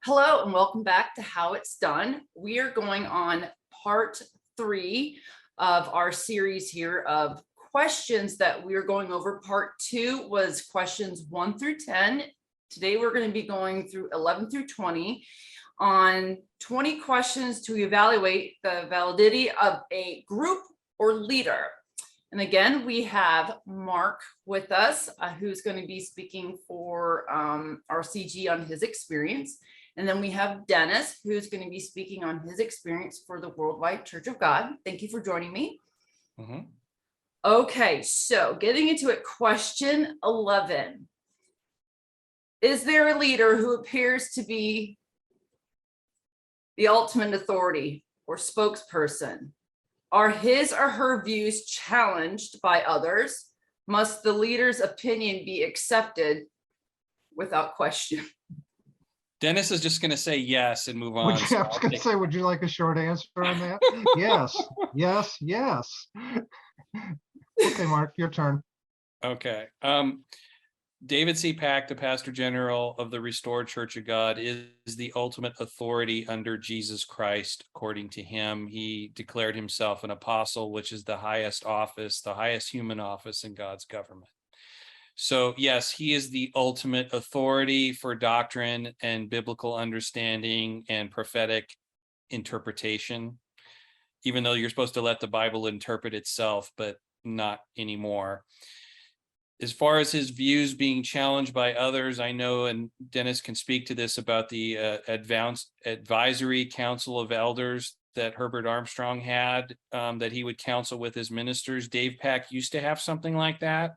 Hello and welcome back to How It's Done. We are going on part 3 of our series here of questions that we are going over. Part 2 was questions 1 through 10. Today we're going to be going through 11 through 20 on 20 questions to evaluate the validity of a group or leader. And again, we have Mark with us, who's going to be speaking for our CG on his experience. And then we have Dennis, who's going to be speaking on his experience for the Worldwide Church of God. Thank you for joining me. Okay, so getting into it, question 11. Is there a leader who appears to be the ultimate authority or spokesperson? Are his or her views challenged by others? Must the leader's opinion be accepted without question? Dennis is just going to say yes and move on. I was going to say, would you like a short answer on that? Yes, yes, yes. Okay, Mark, your turn. Okay. David C. Pack, the Pastor General of the Restored Church of God, is the ultimate authority under Jesus Christ. According to him, he declared himself an apostle, which is the highest office, the highest human office in God's government. So yes, he is the ultimate authority for doctrine and biblical understanding and prophetic interpretation, even though you're supposed to let the Bible interpret itself, but not anymore. As far as his views being challenged by others, I know, and Dennis can speak to this, about the advisory council of elders that Herbert Armstrong had, that he would counsel with his ministers. Dave Pack used to have something like that.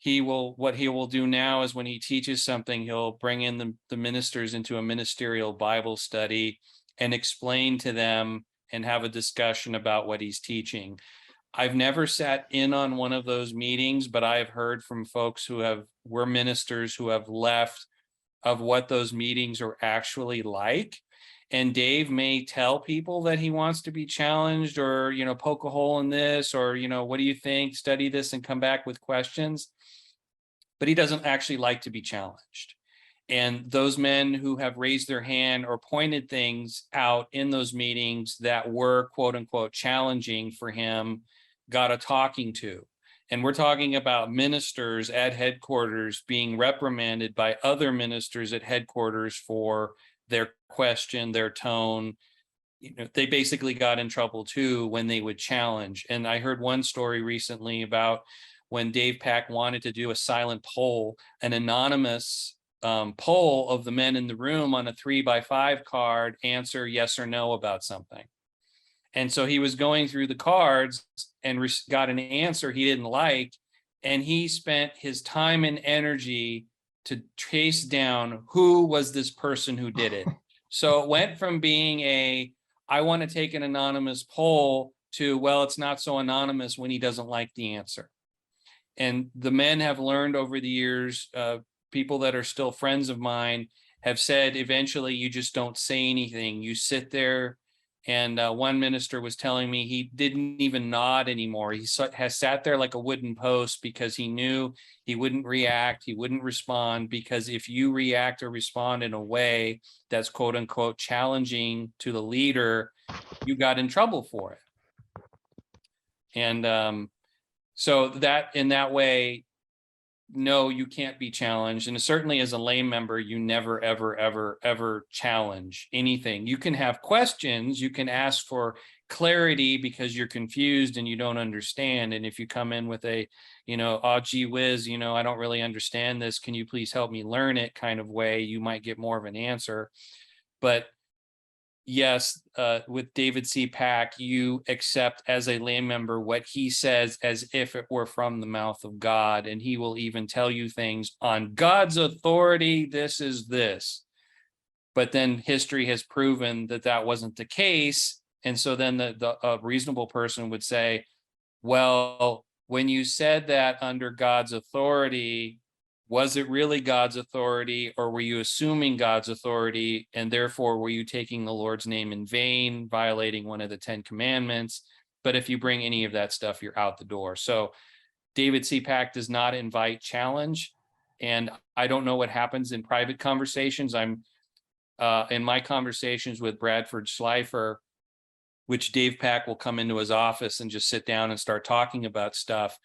What he will do now is when he teaches something, he'll bring in the ministers into a ministerial Bible study and explain to them and have a discussion about what he's teaching. I've never sat in on one of those meetings, but I've heard from folks who were ministers who have left of what those meetings are actually like. And Dave may tell people that he wants to be challenged, or, poke a hole in this, or, what do you think? Study this and come back with questions. But he doesn't actually like to be challenged. And those men who have raised their hand or pointed things out in those meetings that were, quote unquote, challenging for him, got a talking to. And we're talking about ministers at headquarters being reprimanded by other ministers at headquarters for their question, their tone. They basically got in trouble too when they would challenge. And I heard one story recently about when Dave Pack wanted to do a silent poll, an anonymous poll of the men in the room on a 3x5 card, answer yes or no about something. And so he was going through the cards and got an answer he didn't like. And he spent his time and energy to trace down who was this person who did it. So it went from being I want to take an anonymous poll to, well, it's not so anonymous when he doesn't like the answer. And the men have learned over the years, people that are still friends of mine have said, eventually you just don't say anything. You sit there. And one minister was telling me he didn't even nod anymore. He has sat there like a wooden post because he knew he wouldn't react, he wouldn't respond, because if you react or respond in a way that's quote unquote challenging to the leader, you got in trouble for it. And so that in that way, no, you can't be challenged. And certainly as a lay member, you never, ever, ever, ever challenge anything. You can have questions, you can ask for clarity because you're confused and you don't understand. And if you come in with oh, gee whiz, I don't really understand this, can you please help me learn it kind of way, you might get more of an answer. But yes, with David C. Pack, you accept as a lay member what he says as if it were from the mouth of God, and he will even tell you things on God's authority, this is this. But then history has proven that that wasn't the case, and so then a reasonable person would say, well, when you said that under God's authority, was it really God's authority, or were you assuming God's authority, and therefore were you taking the Lord's name in vain, violating one of the 10 commandments? But if you bring any of that stuff, you're out the door. So David C. Pack does not invite challenge. And I don't know what happens in private conversations. I'm in my conversations with Bradford Schleifer, which 𝗪𝗃 will come into his office and just sit down and start talking about stuff.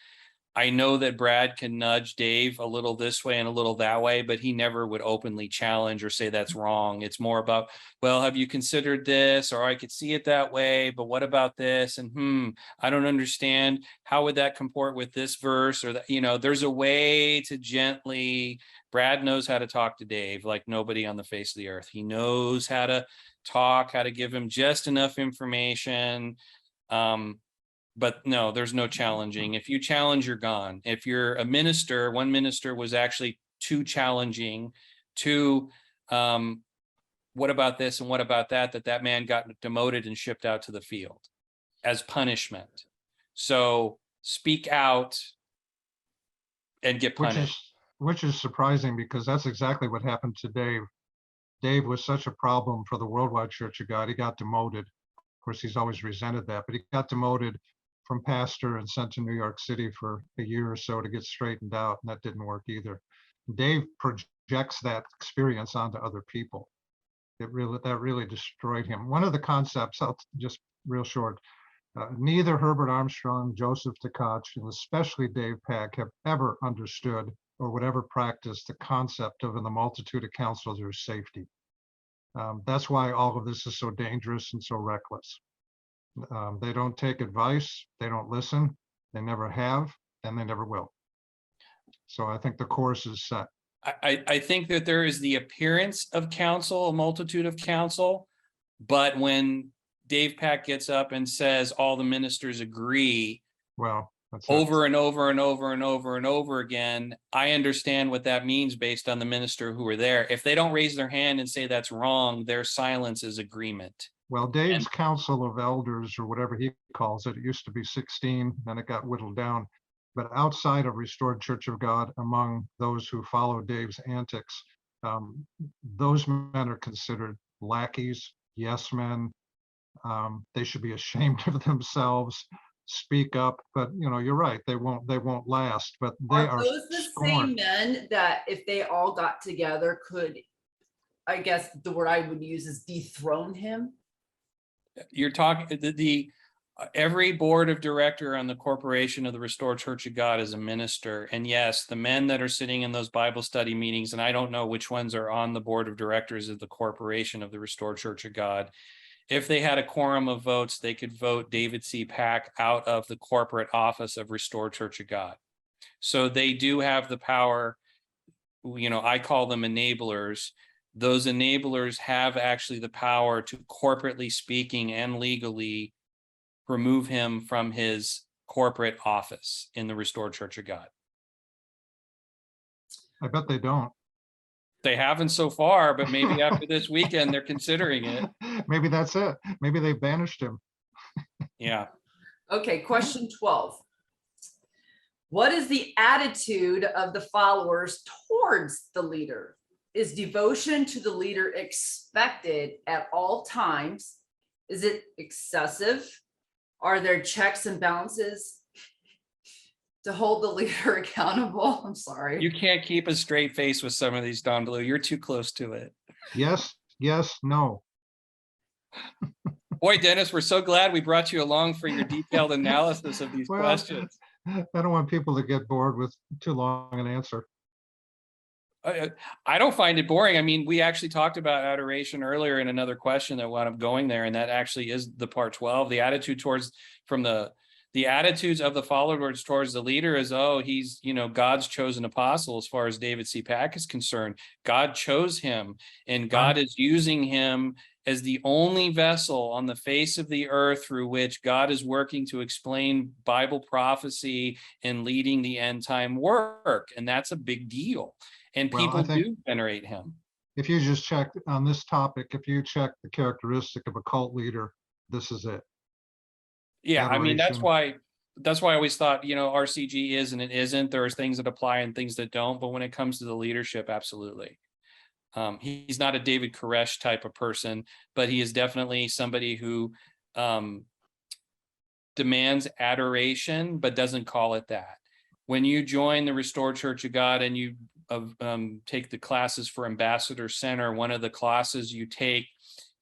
I know that Brad can nudge Dave a little this way and a little that way, but he never would openly challenge or say that's wrong. It's more about, well, have you considered this? Or I could see it that way, but what about this? And I don't understand. How would that comport with this verse? Or that, there's a way to gently, Brad knows how to talk to Dave like nobody on the face of the earth. He knows how to talk, how to give him just enough information. But no, there's no challenging. If you challenge, you're gone. If you're a minister, one minister was actually too challenging, what about this and what about that, that man got demoted and shipped out to the field as punishment. So speak out and get punished. Which is surprising, because that's exactly what happened to Dave. Dave was such a problem for the Worldwide Church of God. He got demoted. Of course, he's always resented that, but he got demoted from pastor and sent to New York City for a year or so to get straightened out, and that didn't work either. Dave projects that experience onto other people. That really destroyed him. One of the concepts, I'll just real short, neither Herbert Armstrong, Joseph Tkach, and especially 𝗪𝗃 have ever understood or would ever practice the concept of in the multitude of counsels there's safety. That's why all of this is so dangerous and so reckless. They don't take advice, they don't listen, they never have, and they never will. So I think the course is set. I think that there is the appearance of counsel, a multitude of counsel, but when 𝗪𝗃 gets up and says all the ministers agree, well, over and over and over and over and over again, I understand what that means based on the minister who were there. If they don't raise their hand and say that's wrong, their silence is agreement. Well, Dave's council of elders, or whatever he calls it, it used to be 16, then it got whittled down. But outside of Restored Church of God, among those who follow Dave's antics, those men are considered lackeys, yes men. They should be ashamed of themselves. Speak up, but you're right. They won't last. But they are those the same men that, if they all got together, could, I guess the word I would use is dethrone him? You're talking every board of director on the corporation of the Restored Church of God is a minister. And yes, the men that are sitting in those Bible study meetings, and I don't know which ones are on the board of directors of the corporation of the Restored Church of God, if they had a quorum of votes, they could vote David C. Pack out of the corporate office of Restored Church of God. So they do have the power. I call them enablers. Those enablers have actually the power to, corporately speaking and legally, remove him from his corporate office in the Restored Church of God. I bet they don't. They haven't so far, but maybe after this weekend, they're considering it. Maybe that's it. Maybe they banished him. Yeah. Okay, question 12. What is the attitude of the followers towards the leader? Is devotion to the leader expected at all times? Is it excessive? Are there checks and balances to hold the leader accountable? I'm sorry. You can't keep a straight face with some of these, Don Blue. You're too close to it. Yes, no. Boy, Dennis, we're so glad we brought you along for your detailed analysis of these questions. I don't want people to get bored with too long an answer. I don't find it boring. I mean, we actually talked about adoration earlier in another question that wound up going there, and that actually is the part 12. The attitude towards, from the attitudes of the followers towards the leader is, oh, he's, God's chosen apostle. As far as David C. Pack is concerned, God chose him, and God is using him as the only vessel on the face of the earth through which God is working to explain Bible prophecy and leading the end time work. And that's a big deal. And people do venerate him. If you just check on this topic, if you check the characteristic of a cult leader, this is it. Yeah, Adoration. I mean, that's why I always thought, RCG is and it isn't. There's things that apply and things that don't. But when it comes to the leadership, absolutely. He's not a David Koresh type of person, but he is definitely somebody who demands adoration, but doesn't call it that. When you join the Restored Church of God and you take the classes for Ambassador Center, one of the classes you take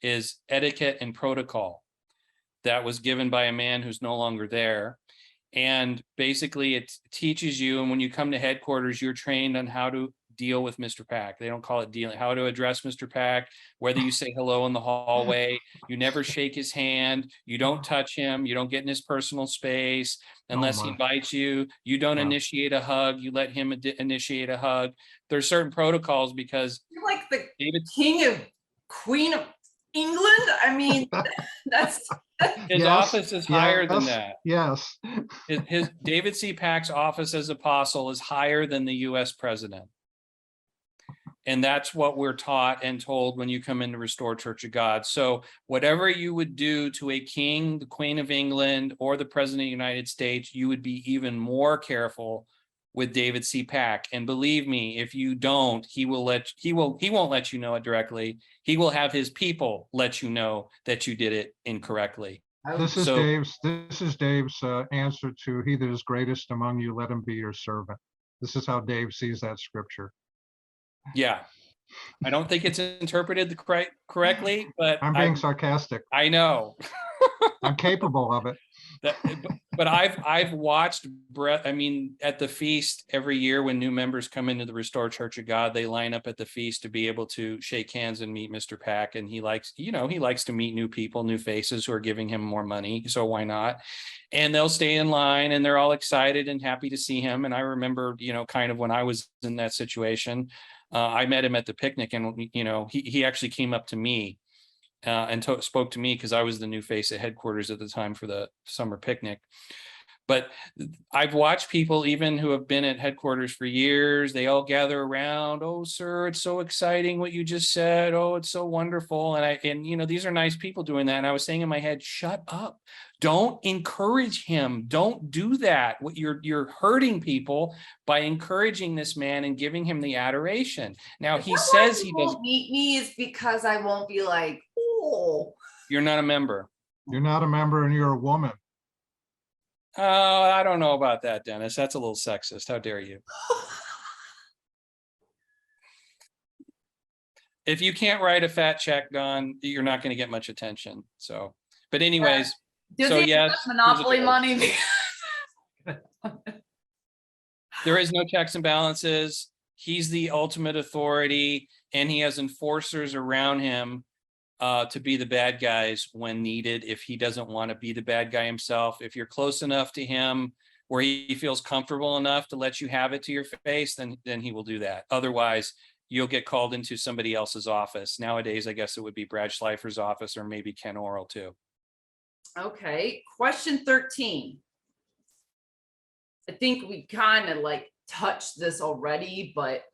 is etiquette and protocol. That was given by a man who's no longer there. And basically it teaches you, and when you come to headquarters, you're trained on how to deal with Mr. Pack. They don't call it dealing, how to address Mr. Pack, whether you say hello in the hallway, you never shake his hand, you don't touch him, you don't get in his personal space unless he invites you, you don't initiate a hug, you let him initiate a hug. There's certain protocols because you're like the Queen of England. I mean, that's his office is higher than that. Yes. His David C. Pack's office as apostle is higher than the US president. And that's what we're taught and told when you come into Restored Church of God. So whatever you would do to a king, the Queen of England, or the President of the United States, you would be even more careful with David C. Pack. And believe me, if you don't, he won't let you know it directly. He will have his people let you know that you did it incorrectly. This is Dave's answer to "He that is greatest among you, let him be your servant." This is how Dave sees that scripture. Yeah, I don't think it's interpreted correctly, but I'm being sarcastic. I know. I'm capable of it. But I've watched I mean, at the feast every year when new members come into the Restored Church of God, they line up at the feast to be able to shake hands and meet Mr. Pack. And he likes to meet new people, new faces who are giving him more money. So why not? And they'll stay in line and they're all excited and happy to see him. And I remember, kind of when I was in that situation, I met him at the picnic, and he actually came up to me and spoke to me because I was the new face at headquarters at the time for the summer picnic. But I've watched people even who have been at headquarters for years, they all gather around. "Oh, sir, it's so exciting what you just said. Oh, it's so wonderful." And these are nice people doing that. And I was saying in my head, shut up. Don't encourage him. Don't do that. You're hurting people by encouraging this man and giving him the adoration. Now he says he doesn't meet me is because I won't be like, oh. You're not a member. You're not a member and you're a woman. Oh, I don't know about that, Dennis. That's a little sexist. How dare you? If you can't write a fat check, Don, you're not going to get much attention. So, but anyways, does so he yes, have monopoly money? There is no checks and balances. He's the ultimate authority, and he has enforcers around him to be the bad guys when needed. If he doesn't want to be the bad guy himself, if you're close enough to him where he feels comfortable enough to let you have it to your face, then he will do that. Otherwise, you'll get called into somebody else's office. Nowadays, I guess it would be Brad Schleifer's office, or maybe Ken Oral too. Okay, question 13. I think we kind of touched this already, but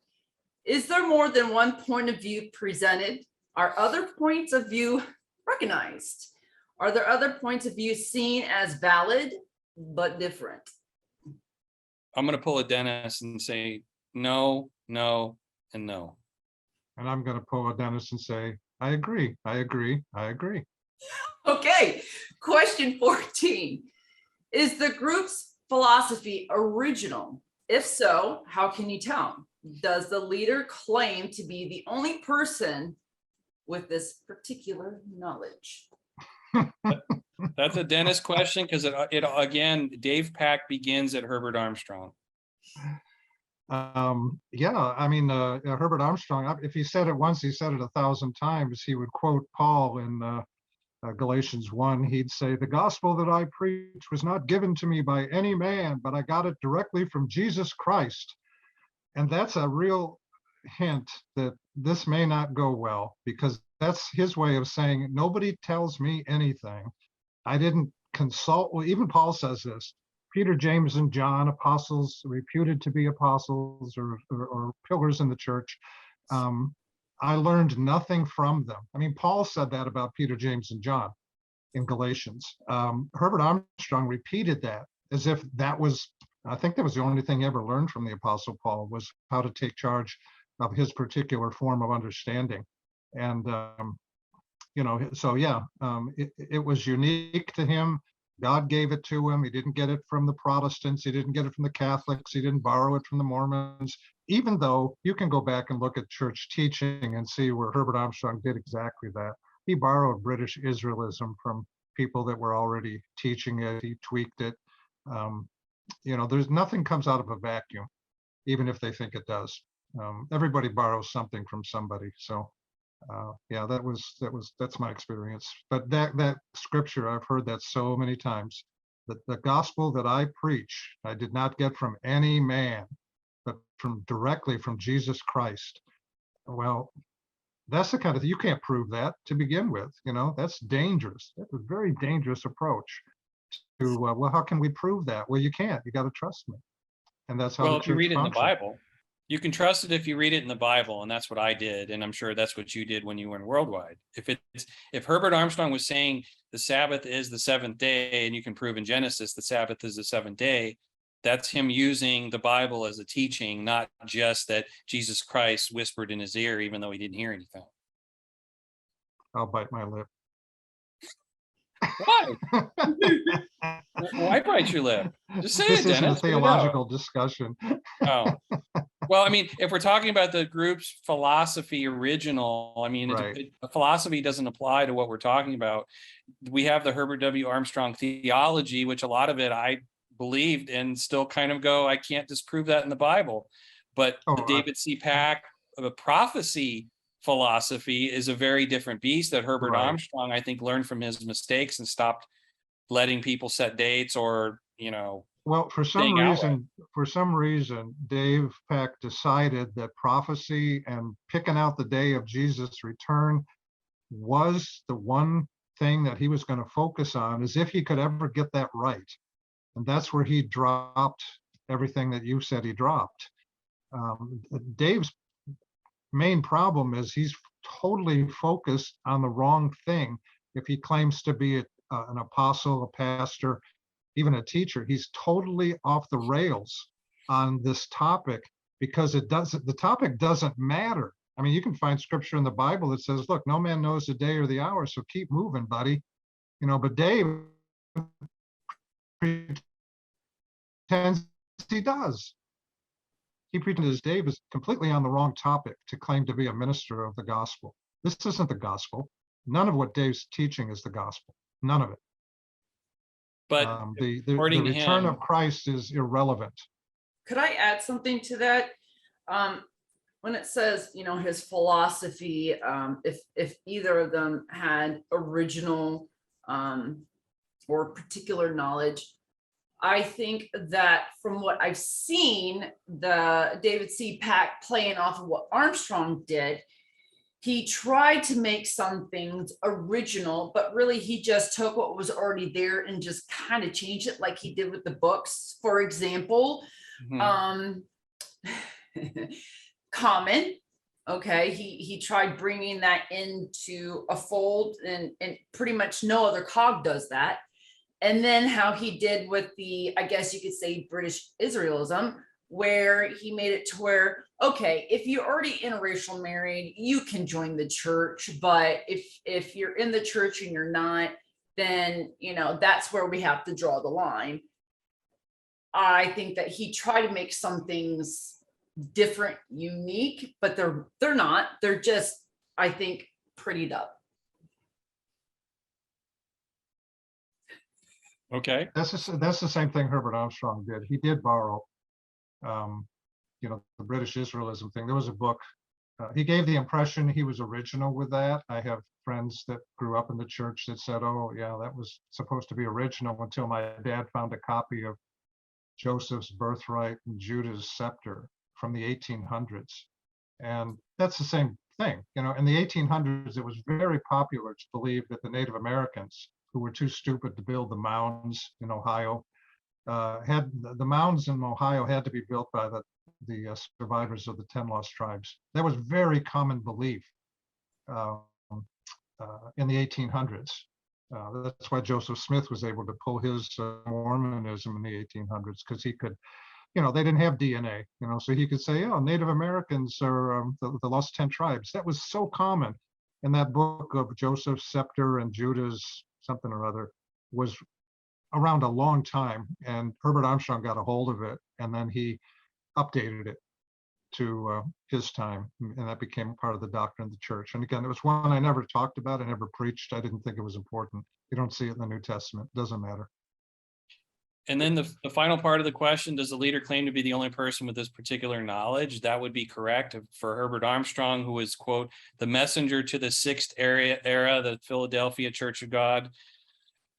is there more than one point of view presented? Are other points of view recognized? Are there other points of view seen as valid but different? I'm going to pull a Dennis and say no, no, and no. And I'm going to pull a Dennis and say, I agree, I agree, I agree. Okay, question 14. Is the group's philosophy original? If so, how can you tell? Does the leader claim to be the only person with this particular knowledge? That's a Dennis question, because it again, Dave Pack begins at Herbert Armstrong. Yeah, I mean, Herbert Armstrong, if he said it once, he said it 1,000 times. He would quote Paul in Galatians 1. He'd say, "The gospel that I preach was not given to me by any man, but I got it directly from Jesus Christ." And that's a real hint that this may not go well, because that's his way of saying, nobody tells me anything. I didn't consult. Well, even Paul says this. Peter, James, and John, apostles reputed to be apostles or pillars in the church. I learned nothing from them. I mean, Paul said that about Peter, James, and John in Galatians. Herbert Armstrong repeated that as if that was, I think that was the only thing he ever learned from the Apostle Paul, was how to take charge of his particular form of understanding. And, so yeah, it was unique to him. God gave it to him. He didn't get it from the Protestants. He didn't get it from the Catholics. He didn't borrow it from the Mormons, even though you can go back and look at church teaching and see where Herbert Armstrong did exactly that. He borrowed British Israelism from people that were already teaching it. He tweaked it. There's nothing comes out of a vacuum, even if they think it does. Everybody borrows something from somebody. So yeah, that's my experience. But that scripture, I've heard that so many times. That the gospel that I preach, I did not get from any man, but directly from Jesus Christ. Well, that's the kind of thing, you can't prove that to begin with. That's dangerous. That's a very dangerous approach to, well, how can we prove that? Well, you can't. You got to trust me. And that's how Well, the if you church read it in the functions. Bible, you can trust it if you read it in the Bible, and that's what I did, and I'm sure that's what you did when you were in Worldwide. If Herbert Armstrong was saying the Sabbath is the seventh day, and you can prove in Genesis the Sabbath is the seventh day, that's him using the Bible as a teaching, not just that Jesus Christ whispered in his ear, even though he didn't hear anything. I'll bite my lip. Why? Why bite your lip? Just say This it, isn't Dennis. a theological discussion. Oh. Well, I mean, if we're talking about the group's philosophy original, I mean, Right. philosophy doesn't apply to what we're talking about. We have the Herbert W. Armstrong theology, which a lot of it I believed and still kind of go, I can't disprove that in the Bible. But the David C. Pack, the prophecy philosophy is a very different beast that Herbert Right. Armstrong, I think, learned from his mistakes and stopped letting people set dates or, Well, for some reason, Dave Peck decided that prophecy and picking out the day of Jesus' return was the one thing that he was going to focus on, as if he could ever get that right. And that's where he dropped everything that you said he dropped. Dave's main problem is he's totally focused on the wrong thing. If he claims to be an apostle, a pastor, even a teacher, he's totally off the rails on this topic, because the topic doesn't matter. I mean, you can find scripture in the Bible that says, look, no man knows the day or the hour, so keep moving, buddy. But Dave pretends he does. He pretends Dave is completely on the wrong topic to claim to be a minister of the gospel. This isn't the gospel. None of what Dave's teaching is the gospel. None of it. But the return of Christ is irrelevant. Could I add something to that? When it says, his philosophy, if either of them had original or particular knowledge, I think that from what I've seen, the David C. Pack playing off of what Armstrong did, he tried to make some things original, but really he just took what was already there and just kind of changed it, like he did with the books. For example, Common, okay, he tried bringing that into a fold, and pretty much no other cog does that. And then how he did with the, I guess you could say, British Israelism, where he made it to where, okay, if you're already interracial married, you can join the church, but if you're in the church and you're not, then that's where we have to draw the line. I think that he tried to make some things different, unique, but they're not. They're just, I think, prettied up. Okay. That's the same thing Herbert Armstrong did. He did borrow, the British Israelism thing. There was a book. He gave the impression he was original with that. I have friends that grew up in the church that said, oh, yeah, that was supposed to be original, until my dad found a copy of Joseph's Birthright and Judah's Scepter from the 1800s. And that's the same thing. In the 1800s, it was very popular to believe that the Native Americans, who were too stupid to build the mounds in Ohio, had the mounds in Ohio had to be built by the survivors of the 10 lost tribes. That was very common belief in the 1800s. That's why Joseph Smith was able to pull his Mormonism in the 1800s, because he could, they didn't have DNA, so he could say, oh, Native Americans are the lost 10 tribes. That was so common. And that book of Joseph's Scepter and Judah's something or other was around a long time, and Herbert Armstrong got a hold of it, and then he updated it to his time, and that became part of the doctrine of the church. And again, it was one I never talked about, I never preached. I didn't think it was important. You don't see it in the New Testament. It doesn't matter. And then the final part of the question, does the leader claim to be the only person with this particular knowledge? That would be correct for Herbert Armstrong, who was, quote, the messenger to the sixth era, the Philadelphia Church of God.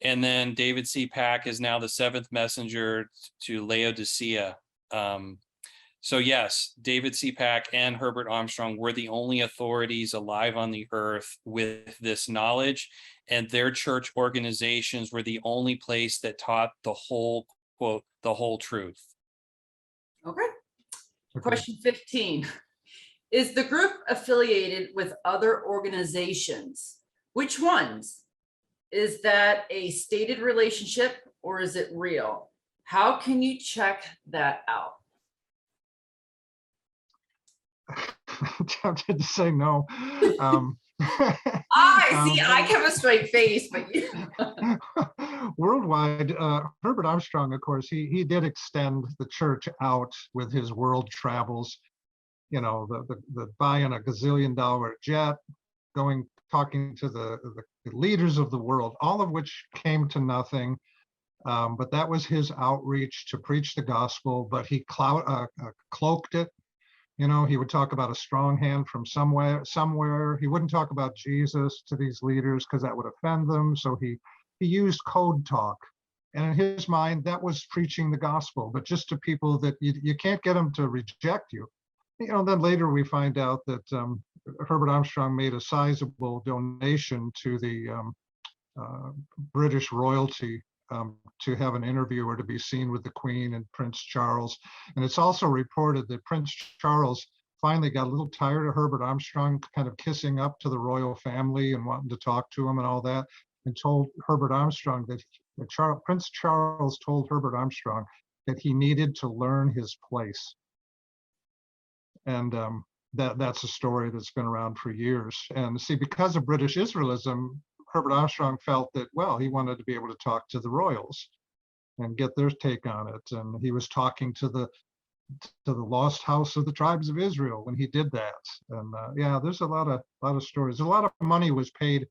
And then David C. Pack is now the seventh messenger to Laodicea. So yes, David C. Pack and Herbert Armstrong were the only authorities alive on the earth with this knowledge, and their church organizations were the only place that taught the whole, quote, the whole truth. Okay. Question 15. Is the group affiliated with other organizations? Which ones? Is that a stated relationship or is it real? How can you check that out? I'm tempted to say no. I have a straight face, but you. Worldwide, Herbert Armstrong, of course, he did extend the church out with his world travels. You know, the buying a gazillion-dollar jet, talking to the leaders of the world, all of which came to nothing. But that was his outreach to preach the gospel, but he cloaked it. You know, he would talk about a strong hand from somewhere. He wouldn't talk about Jesus to these leaders because that would offend them. So he used code talk. And in his mind, that was preaching the gospel, but just to people that you can't get them to reject you. You know, then later we find out that Herbert Armstrong made a sizable donation to the British royalty to have an interview or to be seen with the Queen and Prince Charles. And it's also reported that Prince Charles finally got a little tired of Herbert Armstrong kind of kissing up to the royal family and wanting to talk to him and all that, and told Herbert Armstrong that Prince Charles told Herbert Armstrong that he needed to learn his place. And that's a story that's been around for years. And see, because of British Israelism, Herbert Armstrong felt that, well, he wanted to be able to talk to the royals and get their take on it. And he was talking to the lost house of the tribes of Israel when he did that. And yeah, there's a lot of stories. A lot of money was paid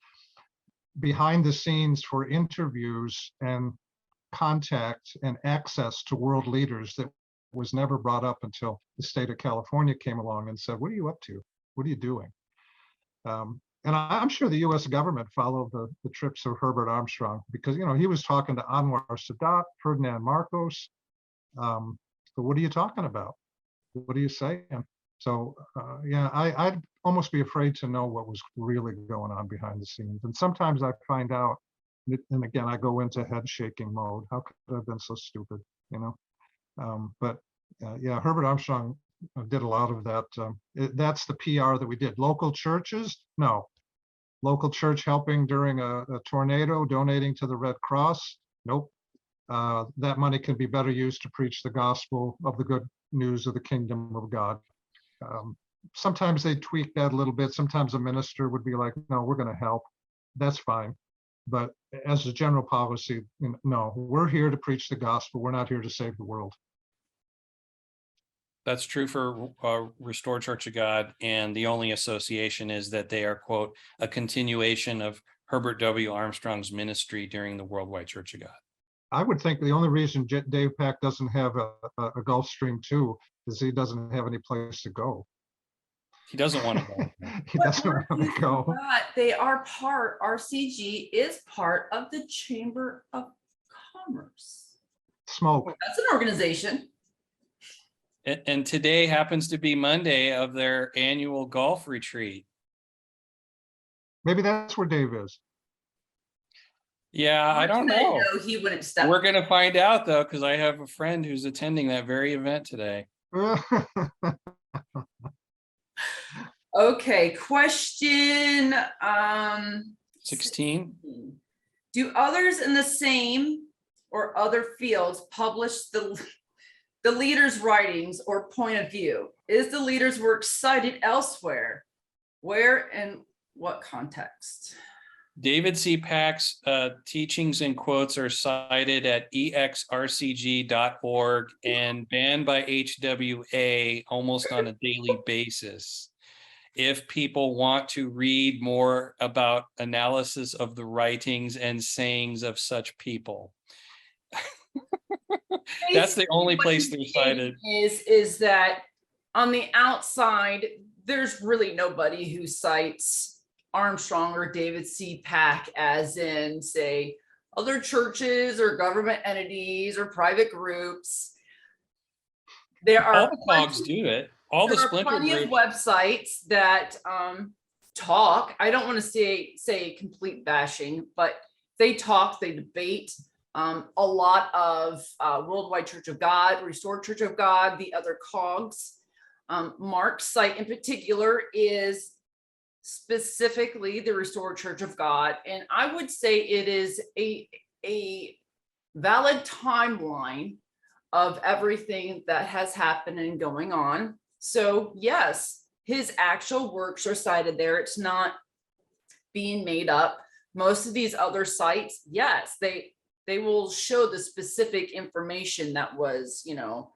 behind the scenes for interviews and contact and access to world leaders that was never brought up until the state of California came along and said, what are you up to? What are you doing? And I'm sure the US government followed the trips of Herbert Armstrong because, you know, he was talking to Anwar Sadat, Ferdinand Marcos. So what are you talking about? What are you saying? So yeah, I'd almost be afraid to know what was really going on behind the scenes. And sometimes I find out, and again, I go into head shaking mode. How could I have been so stupid, you know? But yeah, Herbert Armstrong did a lot of that. That's the PR that we did. Local churches, no. Local church helping during a tornado, donating to the Red Cross, nope. That money can be better used to preach the gospel of the good news of the kingdom of God. Sometimes they tweak that a little bit. Sometimes a minister would be like, no, we're going to help. That's fine. But as a general policy, no, we're here to preach the gospel. We're not here to save the world. That's true for Restored Church of God, and the only association is that they are, quote, a continuation of Herbert W. Armstrong's ministry during the Worldwide Church of God. I would think the only reason Dave Pack doesn't have a Gulfstream 2 is he doesn't have any place to go. He doesn't want to go. He doesn't want to go. But they are RCG is part of the Chamber of Commerce. Smoke. That's an organization. And today happens to be Monday of their annual golf retreat. Maybe that's where Dave is. Yeah, I don't know. He wouldn't step. We're going to find out, though, because I have a friend who's attending that very event today. Okay, question 16. Do others in the same or other fields publish the leader's writings or point of view? Is the leader's work cited elsewhere? Where and what context? 𝗪𝗠𝗂𝗃's teachings and quotes are cited at exrcg.org and banned by HWA almost on a daily basis. If people want to read more about analysis of the writings and sayings of such people. That's the only place they're cited. Is that on the outside, there's really nobody who cites Armstrong or 𝗪𝗠𝗂𝗃 as in, say, other churches or government entities or private groups. There are all the COGs do it. All the splinter plenty groups. of websites that talk. I don't want to say complete bashing, but they talk, they debate. A lot of Worldwide Church of God, Restored Church of God, the other COGs. Mark's site in particular is specifically the Restored Church of God, and I would say it is a valid timeline of everything that has happened and going on. So yes, his actual works are cited there. It's not being made up. Most of these other sites, yes, they will show the specific information that was, you know,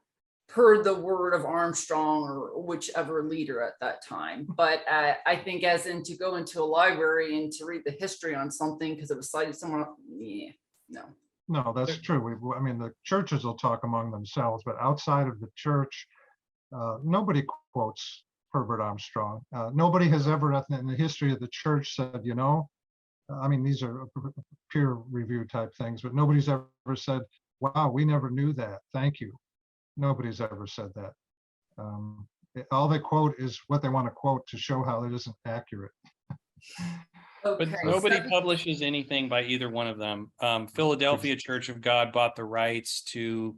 per the word of Armstrong or whichever leader at that time. But I think as in to go into a library and to read the history on something because it was cited somewhere, yeah, no. No, that's true. I mean, the churches will talk among themselves, but outside of the church, nobody quotes Herbert Armstrong. Nobody has ever in the history of the church said, you know, I mean, these are peer review type things, but nobody's ever said, wow, we never knew that. Thank you. Nobody's ever said that. All they quote is what they want to quote to show how it isn't accurate. But Okay, nobody publishes anything by either one of them. Philadelphia Church of God bought the rights to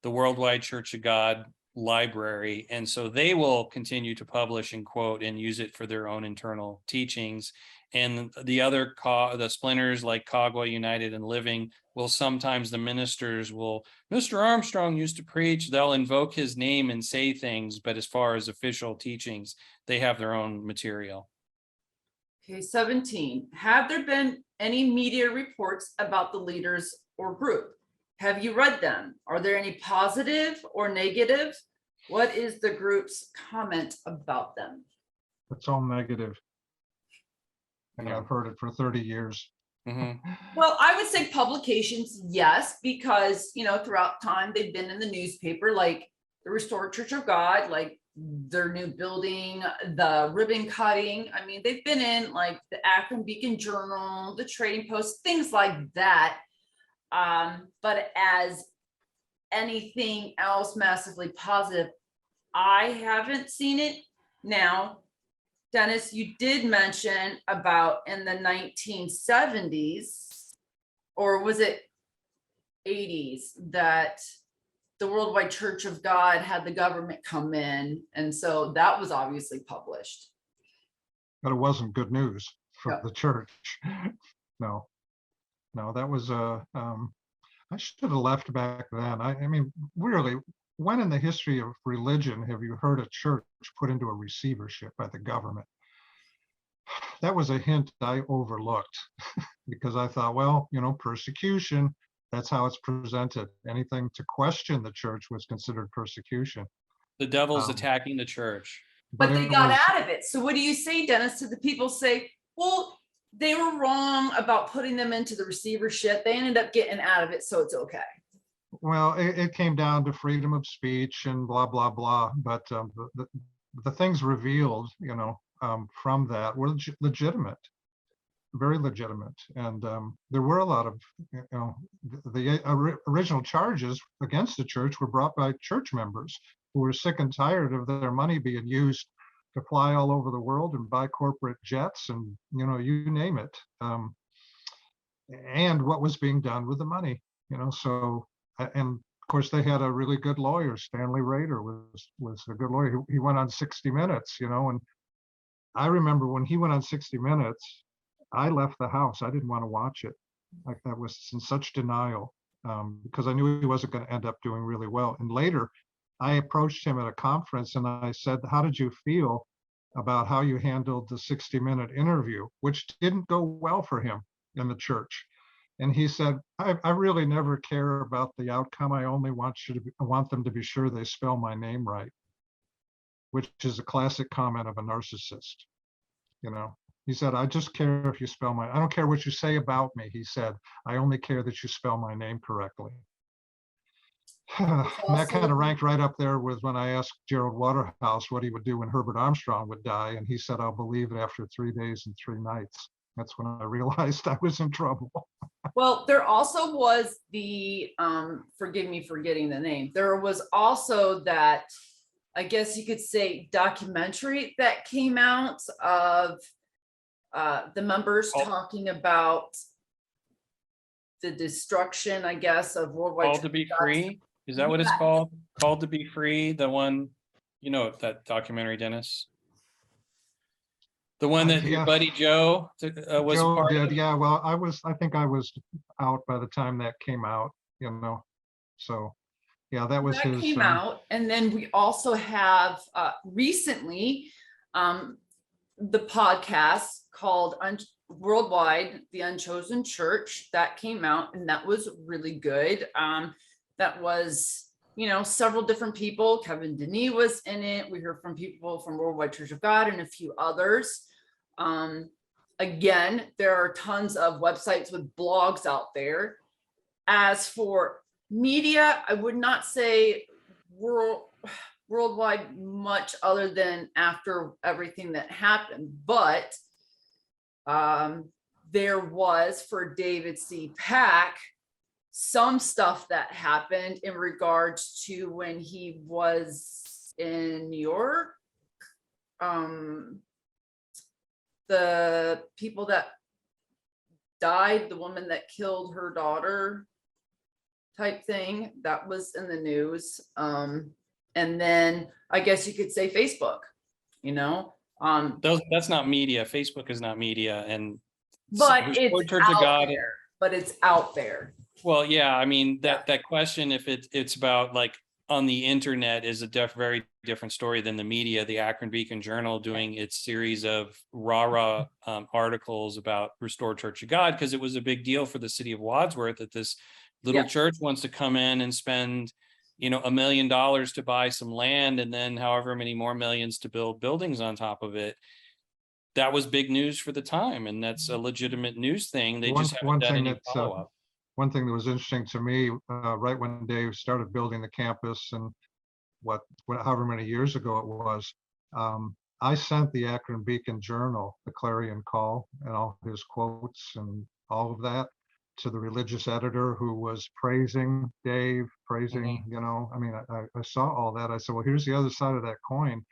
the Worldwide Church of God library, and so they will continue to publish and quote and use it for their own internal teachings. And the other the splinters like Cogwell United and Living will sometimes, the ministers will, Mr. Armstrong used to preach, they'll invoke his name and say things, but as far as official teachings, they have their own material. Okay, 17. Have there been any media reports about the leaders or group? Have you read them? Are there any positive or negative? What is the group's comment about them? It's all negative. And I've heard it for 30 years. Mm-hmm. Well, I would say publications, yes, because, you know, throughout time, they've been in the newspaper, like the Restored Church of God, like their new building, the ribbon cutting. I mean, they've been in like the Akron Beacon Journal, the Trading Post, things like that. But as anything else massively positive, I haven't seen it. Now, Dennis, you did mention about in the 1970s, or was it 80s, that the Worldwide Church of God had the government come in. And so that was obviously published. But it wasn't good news for Yeah. the church. No, that was, I should have left back then. I mean, really, when in the history of religion have you heard a church put into a receivership by the government? That was a hint I overlooked because I thought, well, you know, persecution, that's how it's presented. Anything to question the church was considered persecution. The devil's attacking the church. But they got out of it. So what do you say, Dennis, to the people say, well, they were wrong about putting them into the receivership. They ended up getting out of it, so it's okay. Well, it came down to freedom of speech and blah, blah, blah. But the things revealed, you know, from that were legitimate, very legitimate. And there were a lot of, you know, the original charges against the church were brought by church members who were sick and tired of their money being used to fly all over the world and buy corporate jets and, you know, you name it. And what was being done with the money, you know, so, and of course they had a really good lawyer. Stanley Rader was a good lawyer. He went on 60 Minutes, you know, and I remember when he went on 60 Minutes, I left the house. I didn't want to watch it. Like, I was in such denial because I knew he wasn't going to end up doing really well. And later I approached him at a conference and I said, how did you feel about how you handled the 60-minute interview, which didn't go well for him in the church. And he said, I really never care about the outcome. I only I want them to be sure they spell my name right, which is a classic comment of a narcissist. You know, he said, I just care if you spell I don't care what you say about me. He said, I only care that you spell my name correctly. And that kind of ranked right up there with when I asked Gerald Waterhouse what he would do when Herbert Armstrong would die. And he said, I'll believe it after 3 days and 3 nights. That's when I realized I was in trouble. Well, there also was the, forgive me for getting the name. There was also that, I guess you could say, documentary that came out of the members talking about the destruction, I guess, of worldwide. Called to Be Free. Is that what it's called? Called to Be Free. The one, you know, that documentary, Dennis. The one that your buddy Joe was Joe part did, of. yeah. Well, I think I was out by the time that came out, you know. So, yeah, that was his. Came out, and then we also have recently the podcast called Worldwide, the Unchosen Church, that came out, and that was really good. That was, you know, several different people. Kevin Denny was in it. We heard from people from Worldwide Church of God and a few others. Again, there are tons of websites with blogs out there. As for media, I would not say worldwide much other than after everything that happened, but there was, for David C. Pack, some stuff that happened in regards to when he was in New York. The people that died, the woman that killed her daughter type thing, that was in the news. And then I guess you could say Facebook, you know. That's not media. Facebook is not media, and but it's out there. But it's out there. Well, yeah, I mean that question, if it's about like on the internet, is a very different story than the media. The Akron Beacon Journal doing its series of rah-rah articles about Restored Church of God, because it was a big deal for the city of Wadsworth that this little church wants to come in and spend, you know, $1 million to buy some land and then however many more millions to build buildings on top of it. That was big news for the time, and that's a legitimate news thing. They just haven't done any follow-up. One thing that was interesting to me, right when Dave started building the campus, and however many years ago it was, I sent the Akron Beacon Journal, the clarion call, and all his quotes and all of that to the religious editor, who was praising Dave, praising, you know, I mean, I saw all that. I said, well, here's the other side of that coin.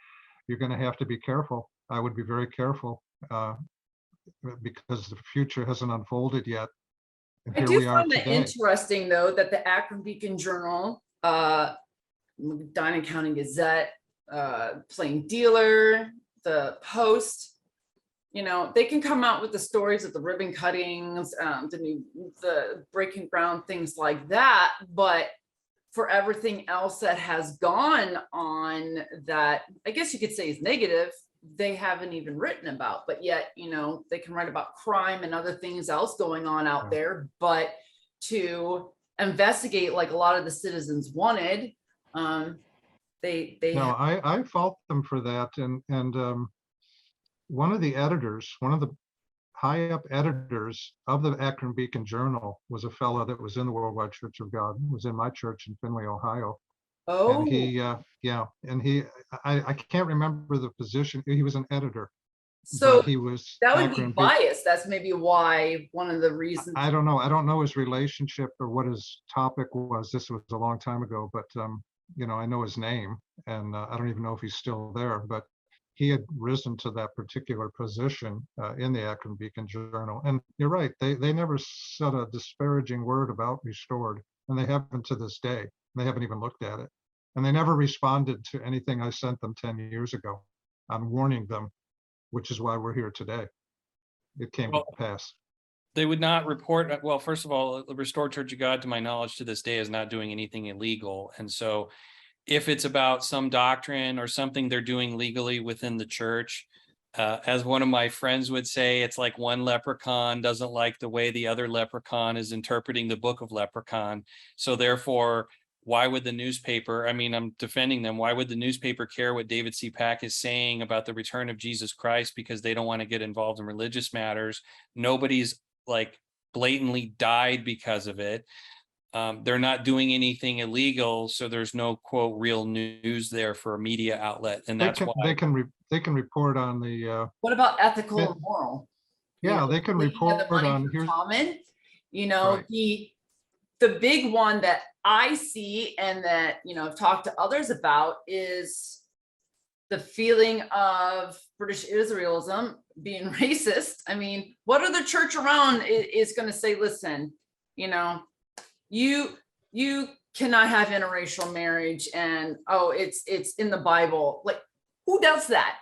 You're going to have to be careful. I would be very careful because the future hasn't unfolded yet. I do find it interesting, though, that the Akron Beacon Journal, Medina County Gazette, Plain Dealer, the Post, you know, they can come out with the stories of the ribbon cuttings, the breaking ground, things like that. But for everything else that has gone on that, I guess you could say is negative, they haven't even written about. But yet, you know, they can write about crime and other things else going on out there. But to investigate, like a lot of the citizens wanted, I fault them for that. And one of the editors, one of the high up editors of the Akron Beacon Journal, was a fellow that was in the Worldwide Church of God, was in my church in Findlay, Ohio. Oh, and he, I can't remember the position. He was an editor. So he was that would be biased. That's maybe why one of the reasons. I don't know. I don't know his relationship or what his topic was. This was a long time ago, but you know, I know his name, and I don't even know if he's still there. But he had risen to that particular position in the Akron Beacon Journal. And you're right. They never said a disparaging word about Restored, and they haven't to this day. They haven't even looked at it, and they never responded to anything I sent them 10 years ago on warning them, which is why we're here today. It came to pass. They would not report. Well, first of all, the Restored Church of God, to my knowledge, to this day is not doing anything illegal. And so if it's about some doctrine or something they're doing legally within the church, As one of my friends would say, it's like one leprechaun doesn't like the way the other leprechaun is interpreting the book of Leprechaun. So therefore, why would the newspaper, I mean, I'm defending them, why would the newspaper care what David C. Pack is saying about the return of Jesus Christ, because they don't want to get involved in religious matters? Nobody's like blatantly died because of it. They're not doing anything illegal, so there's no quote real news there for a media outlet, and that's why they can report on the What about ethical Yeah. and moral? yeah, they can report on here's here's common. You know, Right. the big one that I see and that, you know, I've talked to others about is the feeling of British Israelism being racist. I mean, what other church around is going to say, listen, you know, you cannot have interracial marriage, and oh, it's in the Bible. Like, who does that?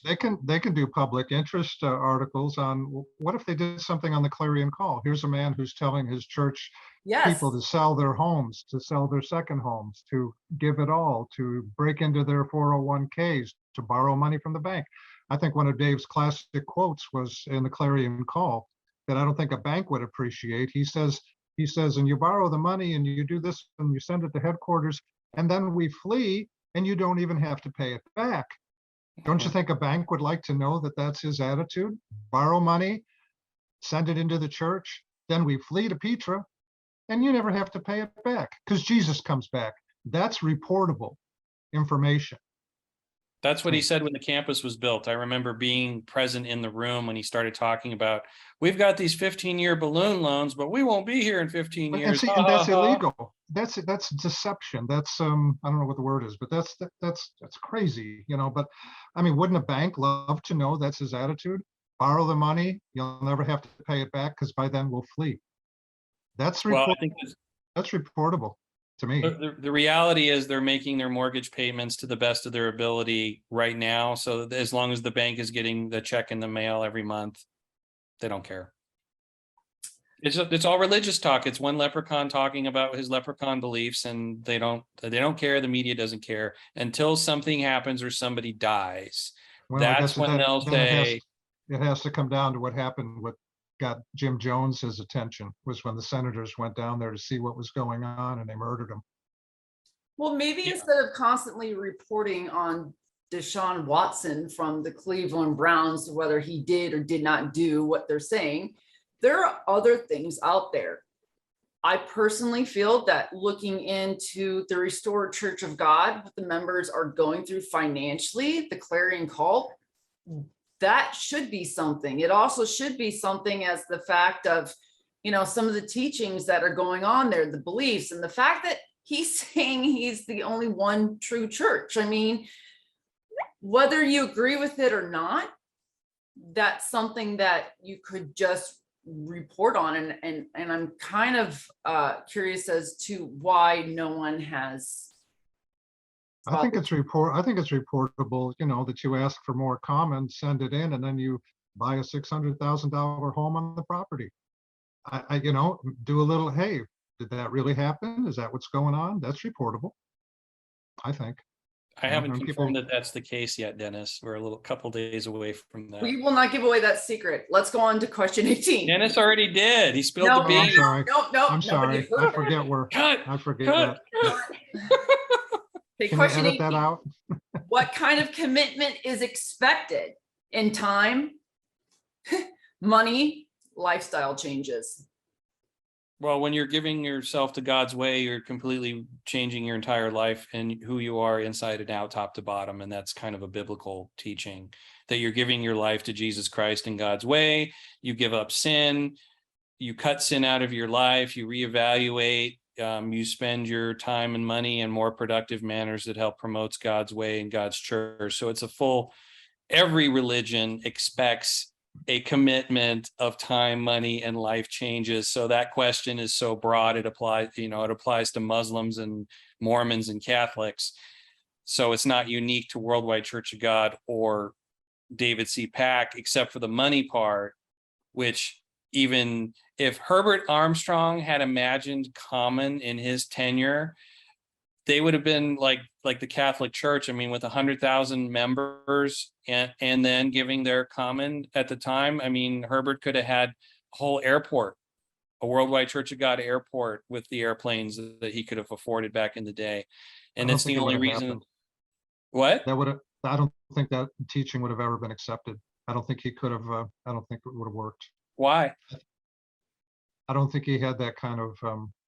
they can do public interest articles on what if they did something on the Clarion Call. Here's a man who's telling his church Yes. people to sell their homes, to sell their second homes, to give it all, to break into their 401ks, to borrow money from the bank. I think one of Dave's classic quotes was in the Clarion Call that I don't think a bank would appreciate. He says, and you borrow the money and you do this and you send it to headquarters, and then we flee and you don't even have to pay it back. Don't you think a bank would like to know that that's his attitude? Borrow money, send it into the church, then we flee to Petra, and you never have to pay it back because Jesus comes back. That's reportable information. That's what he said when the campus was built. I remember being present in the room when he started talking about, we've got these 15-year balloon loans, but we won't be here in 15 years. And see, and that's illegal. That's deception. That's I don't know what the word is, but that's crazy, you know. But I mean, wouldn't a bank love to know that's his attitude? Borrow the money, you'll never have to pay it back because by then we'll flee. That's Well, I think that's reportable to me. the reality is they're making their mortgage payments to the best of their ability right now. So as long as the bank is getting the check in the mail every month, they don't care. It's all religious talk. It's one leprechaun talking about his leprechaun beliefs, and they don't care. The media doesn't care until something happens or somebody dies. Well, That's when they'll say it has to come down to what happened. What got Jim Jones his attention was when the senators went down there to see what was going on, and they murdered him. Well, maybe instead of constantly reporting on Deshaun Watson from the Cleveland Browns, whether he did or did not do what they're saying, there are other things out there. I personally feel that looking into the Restored Church of God, what the members are going through financially, the Clarion Call, that should be something. It also should be something as the fact of, you know, some of the teachings that are going on there, the beliefs, and the fact that he's saying he's the only one true church. I mean, whether you agree with it or not, that's something that you could just report on. And I'm kind of curious as to why no one has. I think it's reportable, you know, that you ask for more comments, send it in, and then you buy a $600,000 home on the property. I you know, do a little, hey, did that really happen? Is that what's going on? That's reportable, I think. I haven't confirmed that that's the case yet, Dennis. We're a couple days away from that. We will not give away that secret. Let's go on to question 18. Dennis already did. He spilled the beans. I'm sorry. I forget where. I forget that. Okay, Can question you edit 18. that out? What kind of commitment is expected in time, money, lifestyle changes? Well, when you're giving yourself to God's way, you're completely changing your entire life and who you are inside and out, top to bottom. And that's kind of a biblical teaching, that you're giving your life to Jesus Christ in God's way. You give up sin, you cut sin out of your life, you reevaluate, you spend your time and money in more productive manners that help promotes God's way and God's church. So it's every religion expects a commitment of time, money, and life changes. So that question is so broad, it applies to Muslims and Mormons and Catholics. So it's not unique to Worldwide Church of God or David C. Pack, except for the money part, which even if Herbert Armstrong had imagined common in his tenure, they would have been like the Catholic Church. I mean, with 100,000 members and then giving their common at the time. I mean, Herbert could have had a whole airport, a worldwide Church of God airport with the airplanes that he could have afforded back in the day. And that's the only reason. Happened. What? That would have, I don't think that teaching would have ever been accepted. I don't think he could have, I don't think it would have worked. Why? I don't think he had that kind of,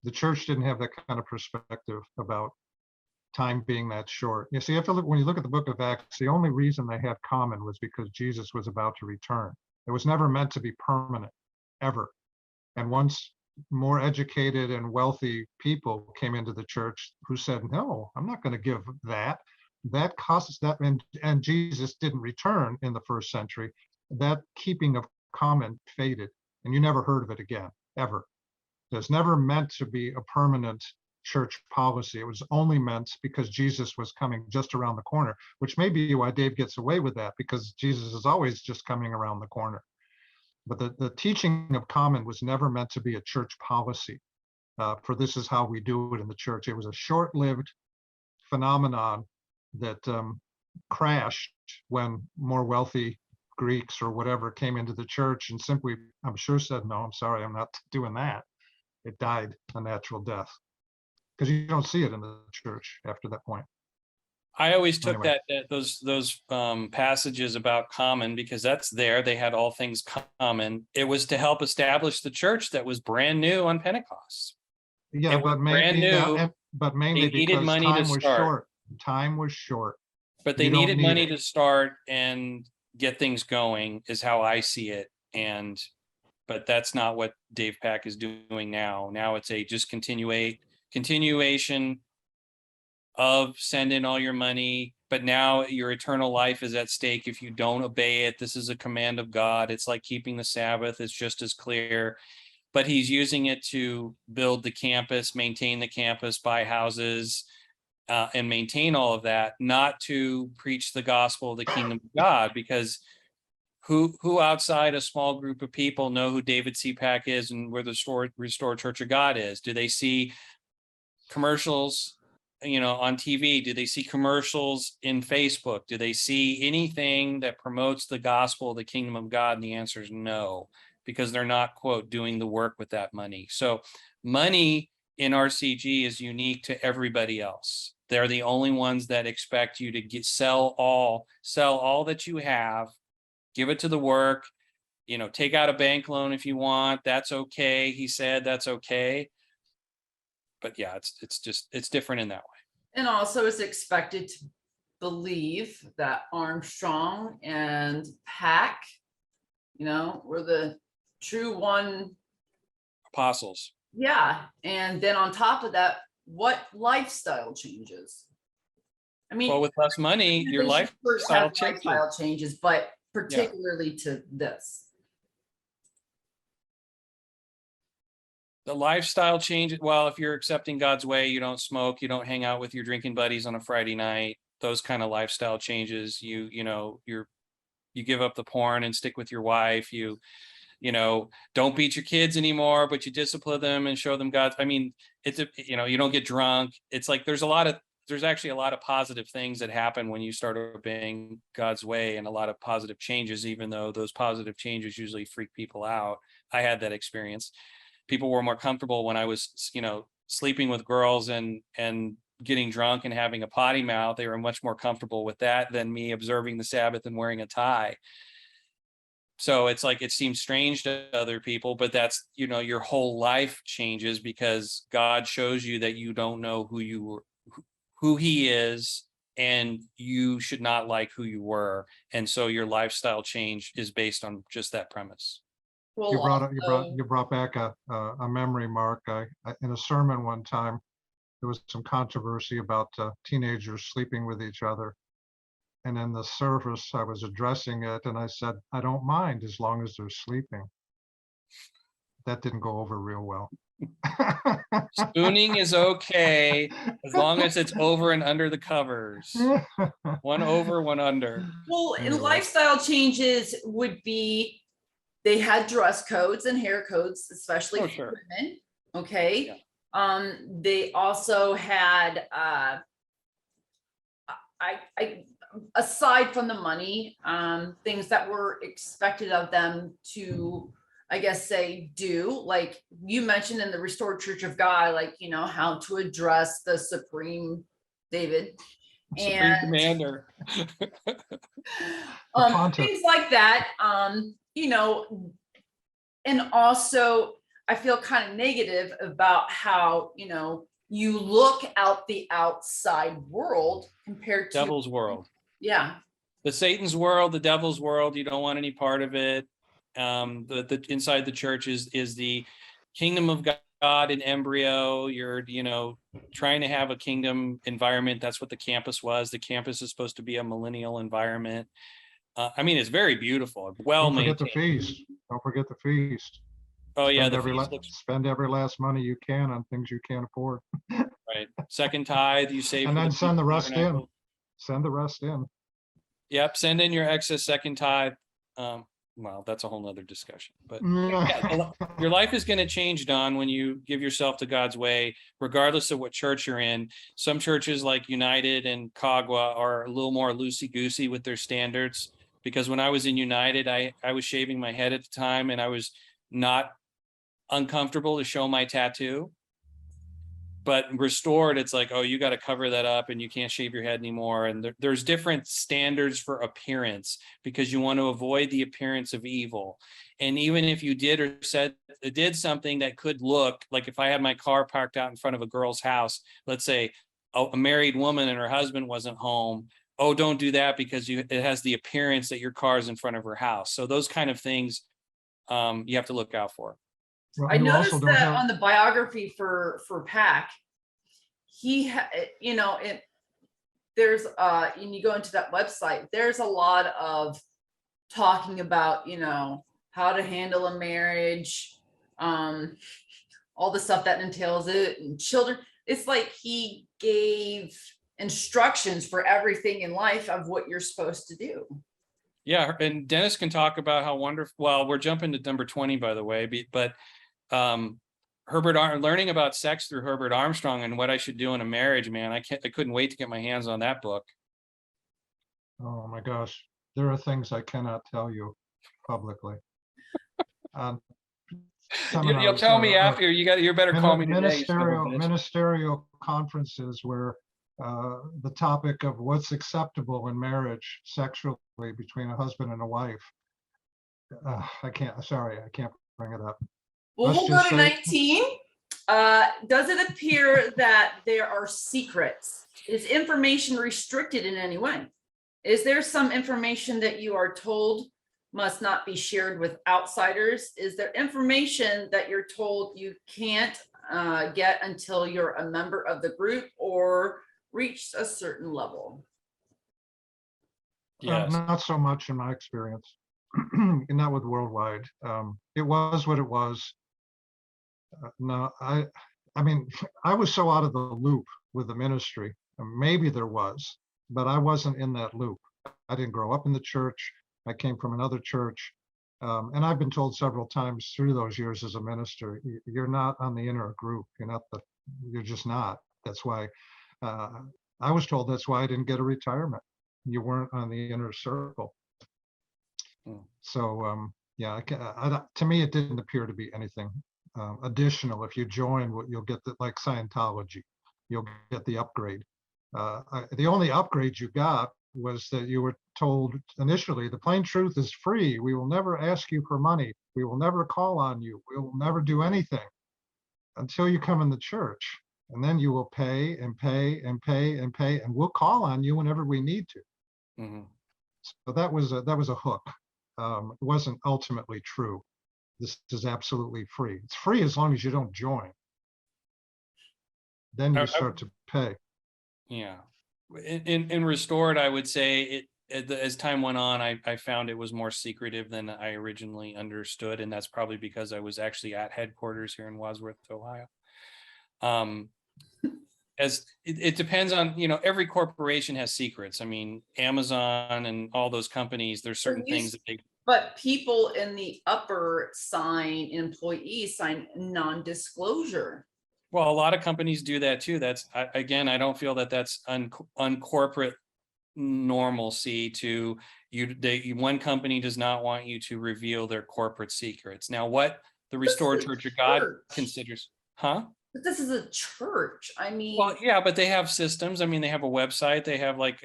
the church didn't have that kind of perspective about time being that short. You see, when you look at the book of Acts, the only reason they had common was because Jesus was about to return. It was never meant to be permanent, ever. And once more educated and wealthy people came into the church who said, no, I'm not going to give that. That costs that, and Jesus didn't return in the first century. That keeping of common faded, and you never heard of it again, ever. It was never meant to be a permanent church policy. It was only meant because Jesus was coming just around the corner, which may be why Dave gets away with that, because Jesus is always just coming around the corner. But the teaching of common was never meant to be a church policy. For this is how we do it in the church. It was a short-lived phenomenon that crashed when more wealthy Greeks or whatever came into the church and simply, I'm sure, said, no, I'm sorry, I'm not doing that. It died a natural death, because you don't see it in the church after that point. I always took Anyway. those passages about common, because that's there. They had all things common. It was to help establish the church that was brand new on Pentecost. Yeah, but mainly, but mainly because money time to was start. short. Time was short. But they needed money to start and get things going, is how I see it. But that's not what 𝗪𝗃𝗃 is doing now. Now it's a just continuation of send in all your money, but now your eternal life is at stake if you don't obey it. This is a command of God. It's like keeping the Sabbath. It's just as clear. But he's using it to build the campus, maintain the campus, buy houses, and maintain all of that, not to preach the gospel of the kingdom of God, because who outside a small group of people know who 𝗪𝗏𝗃𝗃 is and where the Restored Church of God is? Do they see commercials, on TV? Do they see commercials in Facebook? Do they see anything that promotes the gospel of the kingdom of God? And the answer is no, because they're not, quote, doing the work with that money. So money in RCG is unique to everybody else. They're the only ones that expect you to sell all that you have, give it to the work, take out a bank loan if you want. That's okay. He said that's okay. But yeah, it's different in that way. And also is expected to believe that Armstrong and Pack, were the true one apostles. Yeah. And then on top of that, what lifestyle changes? I mean, well, with less money, your lifestyle changes, but particularly to this. The lifestyle change. Well, if you're accepting God's way, you don't smoke, you don't hang out with your drinking buddies on a Friday night, those kind of lifestyle changes. You give up the porn and stick with your wife. You don't beat your kids anymore, but you discipline them and show them God's. I mean, you don't get drunk. It's like there's actually a lot of positive things that happen when you start obeying God's way, and a lot of positive changes, even though those positive changes usually freak people out. I had that experience. People were more comfortable when I was, sleeping with girls and getting drunk and having a potty mouth. They were much more comfortable with that than me observing the Sabbath and wearing a tie. So it's like, it seems strange to other people, but that's, your whole life changes because God shows you that you don't know who he is, and you should not like who you were. And so your lifestyle change is based on just that premise. Well, you brought back a memory, Mark. In a sermon one time, there was some controversy about teenagers sleeping with each other. And in the service, I was addressing it, and I said, I don't mind as long as they're sleeping. That didn't go over real well. Spooning is okay as long as it's over and under the covers. One over, one under. Well, and lifestyle changes would be, they had dress codes and hair codes, especially for women. Okay. They also had, aside from the money, things that were expected of them to, I guess, say do, like you mentioned in the Restored Church of God, like, you know, how to address the Supreme David. Supreme Commander. Things like that, you know, and also I feel kind of negative about how, you know, you look out the outside world compared to Devil's world. Yeah. The Satan's world, the devil's world, you don't want any part of it. The inside the church is the kingdom of God in embryo. You're, you know, trying to have a kingdom environment. That's what the campus was. The campus is supposed to be a millennial environment. I mean, it's very beauuful. Well maintained. Don't forget the feast. Don't forget the feast. Oh yeah, spend every last money you can on things you can't afford. Right. Second tithe, you save, and then send the rest in. Send the rest in. Yep. Send in your excess second tithe. Well, that's a whole nother discussion, but yeah, your life is going to change, Don, when you give yourself to God's way, regardless of what church you're in. Some churches like United and 𝗏𝗏𝗀𝗏 are a little more loosey-goosey with their standards, because when I was in United, I was shaving my head at the time, and I was not uncomfortable to show my tattoo. But Restored, it's like, oh, you got to cover that up and you can't shave your head anymore. And there's different standards for appearance, because you want to avoid the appearance of evil. And even if you did or did something that could look like, if I had my car parked out in front of a girl's house, let's say a married woman and her husband wasn't home, oh, don't do that, because it has the appearance that your car is in front of her house. So those kind of things you have to look out for. Well, I noticed that on the biography for Pack, he, you know, there's and you go into that website, there's a lot of talking about, you know, how to handle a marriage, all the stuff that entails it, and children. It's like he gave instructions for everything in life of what you're supposed to do. Yeah, and Dennis can talk about how wonderful. Well, we're jumping to number 20, by the way, but learning about sex through Herbert Armstrong and what I should do in a marriage, man, I couldn't wait to get my hands on that book. Oh my gosh, there are things I cannot tell you publicly. You'll tell me after. You better call me today. Ministerial conferences where the topic of what's acceptable in marriage sexually between a husband and a wife. I can't bring it up. Well, we'll go to 19. Does it appear that there are secrets? Is information restricted in any way? Is there some information that you are told must not be shared with outsiders? Is there information that you're told you can't get until you're a member of the group or reach a certain level? Yes. Not so much in my experience. Not with Worldwide. It was what it was. No, I mean, I was so out of the loop with the ministry. Maybe there was, but I wasn't in that loop. I didn't grow up in the church. I came from another church. And I've been told several times through those years as a minister, you're not on the inner group. You're just not. That's why I was told that's why I didn't get a retirement. You weren't on the inner circle. So yeah, to me, it didn't appear to be anything additional. If you join, you'll get like Scientology, you'll get the upgrade. The only upgrade you got was that you were told initially, the plain truth is free. We will never ask you for money. We will never call on you. We will never do anything until you come in the church. And then you will pay and pay and pay and pay, and we'll call on you whenever we need to. Mm-hmm. So that was a hook. It wasn't ultimately true. This is absolutely free. It's free as long as you don't join. Then you start to pay. Yeah. In Restored, I would say as time went on, I found it was more secretive than I originally understood. And that's probably because I was actually at headquarters here in Wadsworth, Ohio. As it depends on, every corporation has secrets. I mean, Amazon and all those companies, there's certain things that they. But people in the upper employees sign non-disclosure. Well, a lot of companies do that too. Again, I don't feel that that's uncorporate normalcy to one company does not want you to reveal their corporate secrets. Now, what the Restored Church of God considers, huh? But this is a church. I mean, Well, yeah, but they have systems. I mean, they have a website. They have like,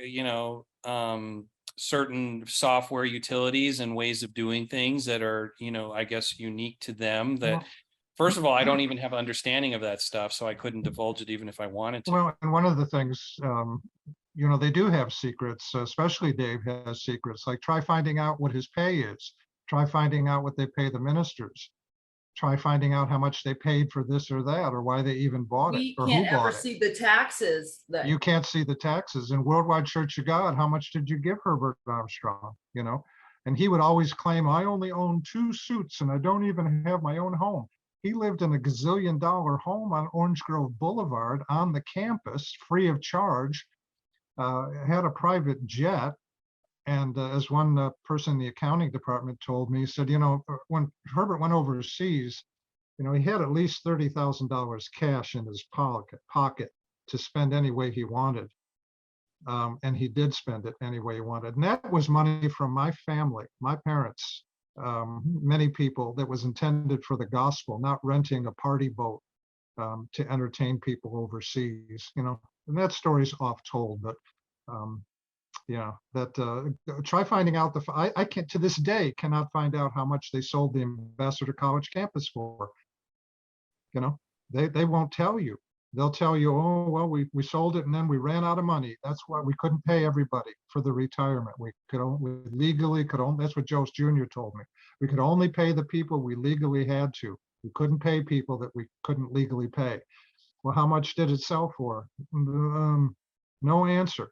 certain software utilities and ways of doing things that are, I guess unique to them. That, first of all, I don't even have understanding of that stuff, so I couldn't divulge it even if I wanted to. Well, and one of the things, they do have secrets, especially Dave has secrets, like try finding out what his pay is, try finding out what they pay the ministers, try finding out how much they paid for this or that, or why they even bought it, we or who can't ever bought it. see the taxes that You can't see the taxes. In Worldwide Church of God, how much did you give Herbert Armstrong? And he would always claim, I only own 2 suits and I don't even have my own home. He lived in a gazillion-dollar home on Orange Grove Boulevard on the campus, free of charge, had a private jet. And as one person in the accounting department told me, he said, when Herbert went overseas, he had at least $30,000 cash in his pocket to spend any way he wanted. And he did spend it any way he wanted. And that was money from my family, my parents, many people, that was intended for the gospel, not renting a party boat to entertain people overseas. And that story's oft told, but try finding out I can't, to this day, cannot find out how much they sold the Ambassador College campus for. They won't tell you. They'll tell you, oh, well, we sold it and then we ran out of money. That's why we couldn't pay everybody for the retirement. We legally could only, that's what Jost Jr. told me. We could only pay the people we legally had to. We couldn't pay people that we couldn't legally pay. Well, how much did it sell for? No answer.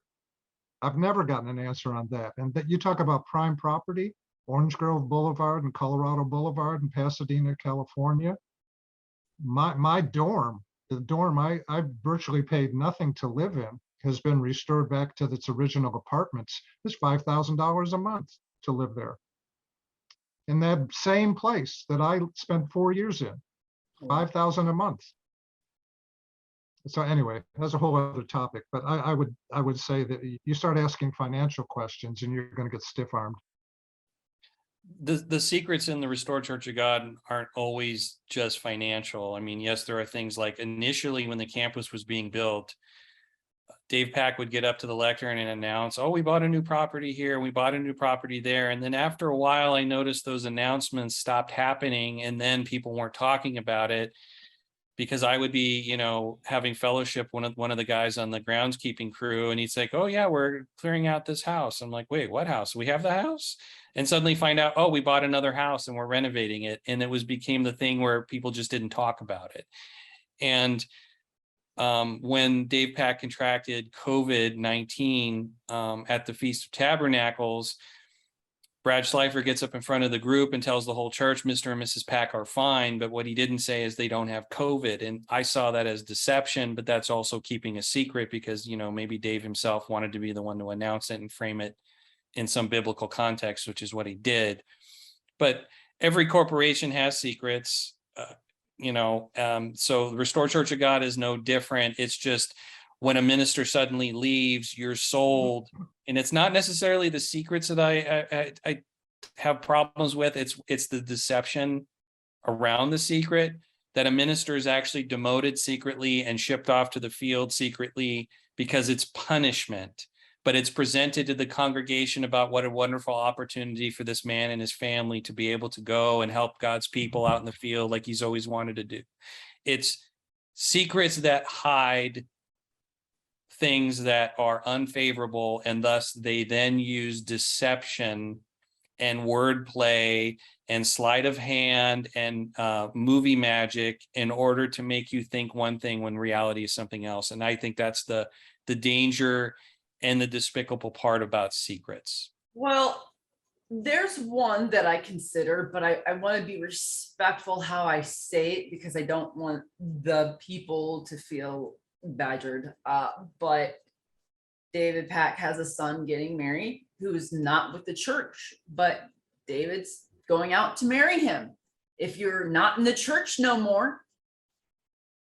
I've never gotten an answer on that. And that you talk about prime property, Orange Grove Boulevard and Colorado Boulevard in Pasadena, California. My dorm, the dorm I virtually paid nothing to live in, has been restored back to its original apartments. It's $5,000 a month to live there. In that same place that I spent 4 years in, $5,000 a month. So anyway, that's a whole other topic, but I would say that you start asking financial questions and you're going to get stiff-armed. The secrets in the Restored Church of God aren't always just financial. I mean, yes, there are things like initially when the campus was being built, Dave Pack would get up to the lectern and announce, oh, we bought a new property here, we bought a new property there. And then after a while, I noticed those announcements stopped happening and then people weren't talking about it, because I would be, having fellowship one of the guys on the groundskeeping crew, and he'd say, oh yeah, we're clearing out this house. I'm like, wait, what house? We have the house? And suddenly find out, oh, we bought another house and we're renovating it. And it became the thing where people just didn't talk about it. And when Dave Pack contracted COVID-19 at the Feast of Tabernacles, Brad Schleifer gets up in front of the group and tells the whole church, Mr. and Mrs. Pack are fine, but what he didn't say is they don't have COVID. And I saw that as deception, but that's also keeping a secret because, maybe Dave himself wanted to be the one to announce it and frame it in some biblical context, which is what he did. But every corporation has secrets, so the Restored Church of God is no different. It's just when a minister suddenly leaves, you're sold. And it's not necessarily the secrets that I have problems with. It's the deception around the secret, that a minister is actually demoted secretly and shipped off to the field secretly because it's punishment. But it's presented to the congregation about what a wonderful opportunity for this man and his family to be able to go and help God's people out in the field like he's always wanted to do. It's secrets that hide things that are unfavorable, and thus they then use deception and wordplay and sleight of hand and movie magic in order to make you think one thing when reality is something else. And I think that's the danger and the despicable part about secrets. Well, there's one that I consider, but I want to be respectful how I say it because I don't want the people to feel badgered. But David Pack has a son getting married who's not with the church, but David's going out to marry him. If you're not in the church no more,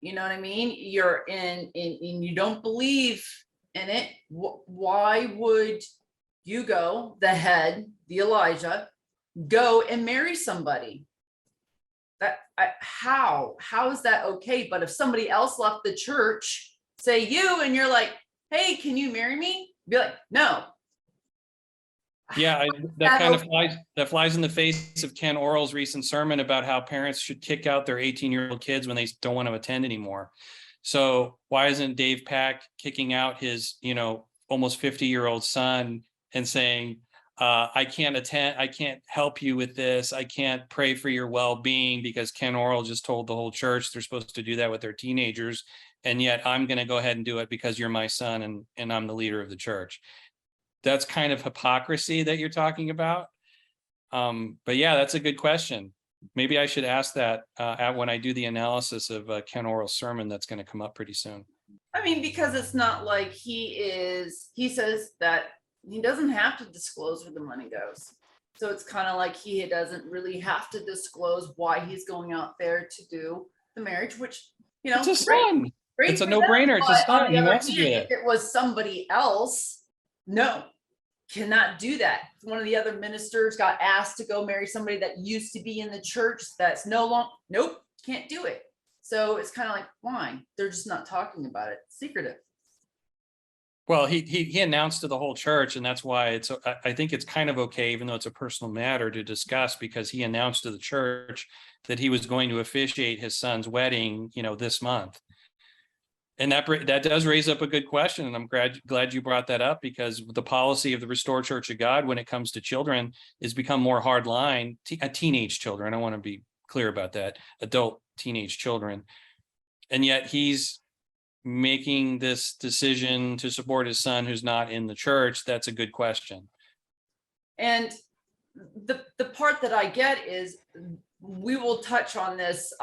You know what I mean? You're in you don't believe in it. Why would you go, the head, the Elijah, go and marry somebody? How is that okay? But if somebody else left the church, say you, and you're like, hey, can you marry me? Be like, no. Yeah, that flies in the face of Ken Orrell's recent sermon about how parents should kick out their 18-year-old kids when they don't want to attend anymore. So why isn't Dave Pack kicking out his, almost 50-year-old son and saying, I can't attend, I can't help you with this, I can't pray for your well-being, because Ken Orrell just told the whole church they're supposed to do that with their teenagers, and yet I'm going to go ahead and do it because you're my son and I'm the leader of the church. That's kind of hypocrisy that you're talking about. But yeah, that's a good question. Maybe I should ask that when I do the analysis of Ken Orrell's sermon that's going to come up pretty soon. I mean, because it's not like he says that he doesn't have to disclose where the money goes. So it's kind of like he doesn't really have to disclose why he's going out there to do the marriage, which, it's a son. Great it's a no-brainer. It's a son. He wants to do it. If it was somebody else, no, cannot do that. If one of the other ministers got asked to go marry somebody that used to be in the church that's no longer, nope, can't do it. So it's kind of like, why? They're just not talking about it. Secretive. Well, he announced to the whole church, and that's why I think it's kind of okay, even though it's a personal matter to discuss, because he announced to the church that he was going to officiate his son's wedding, this month. And that does raise up a good question, and I'm glad you brought that up, because the policy of the Restored Church of God when it comes to children is become more hardline. Teenage children, I want to be clear about that, adult teenage children, and yet he's making this decision to support his son who's not in the church. That's a good question. And the part that I get is, we will touch on this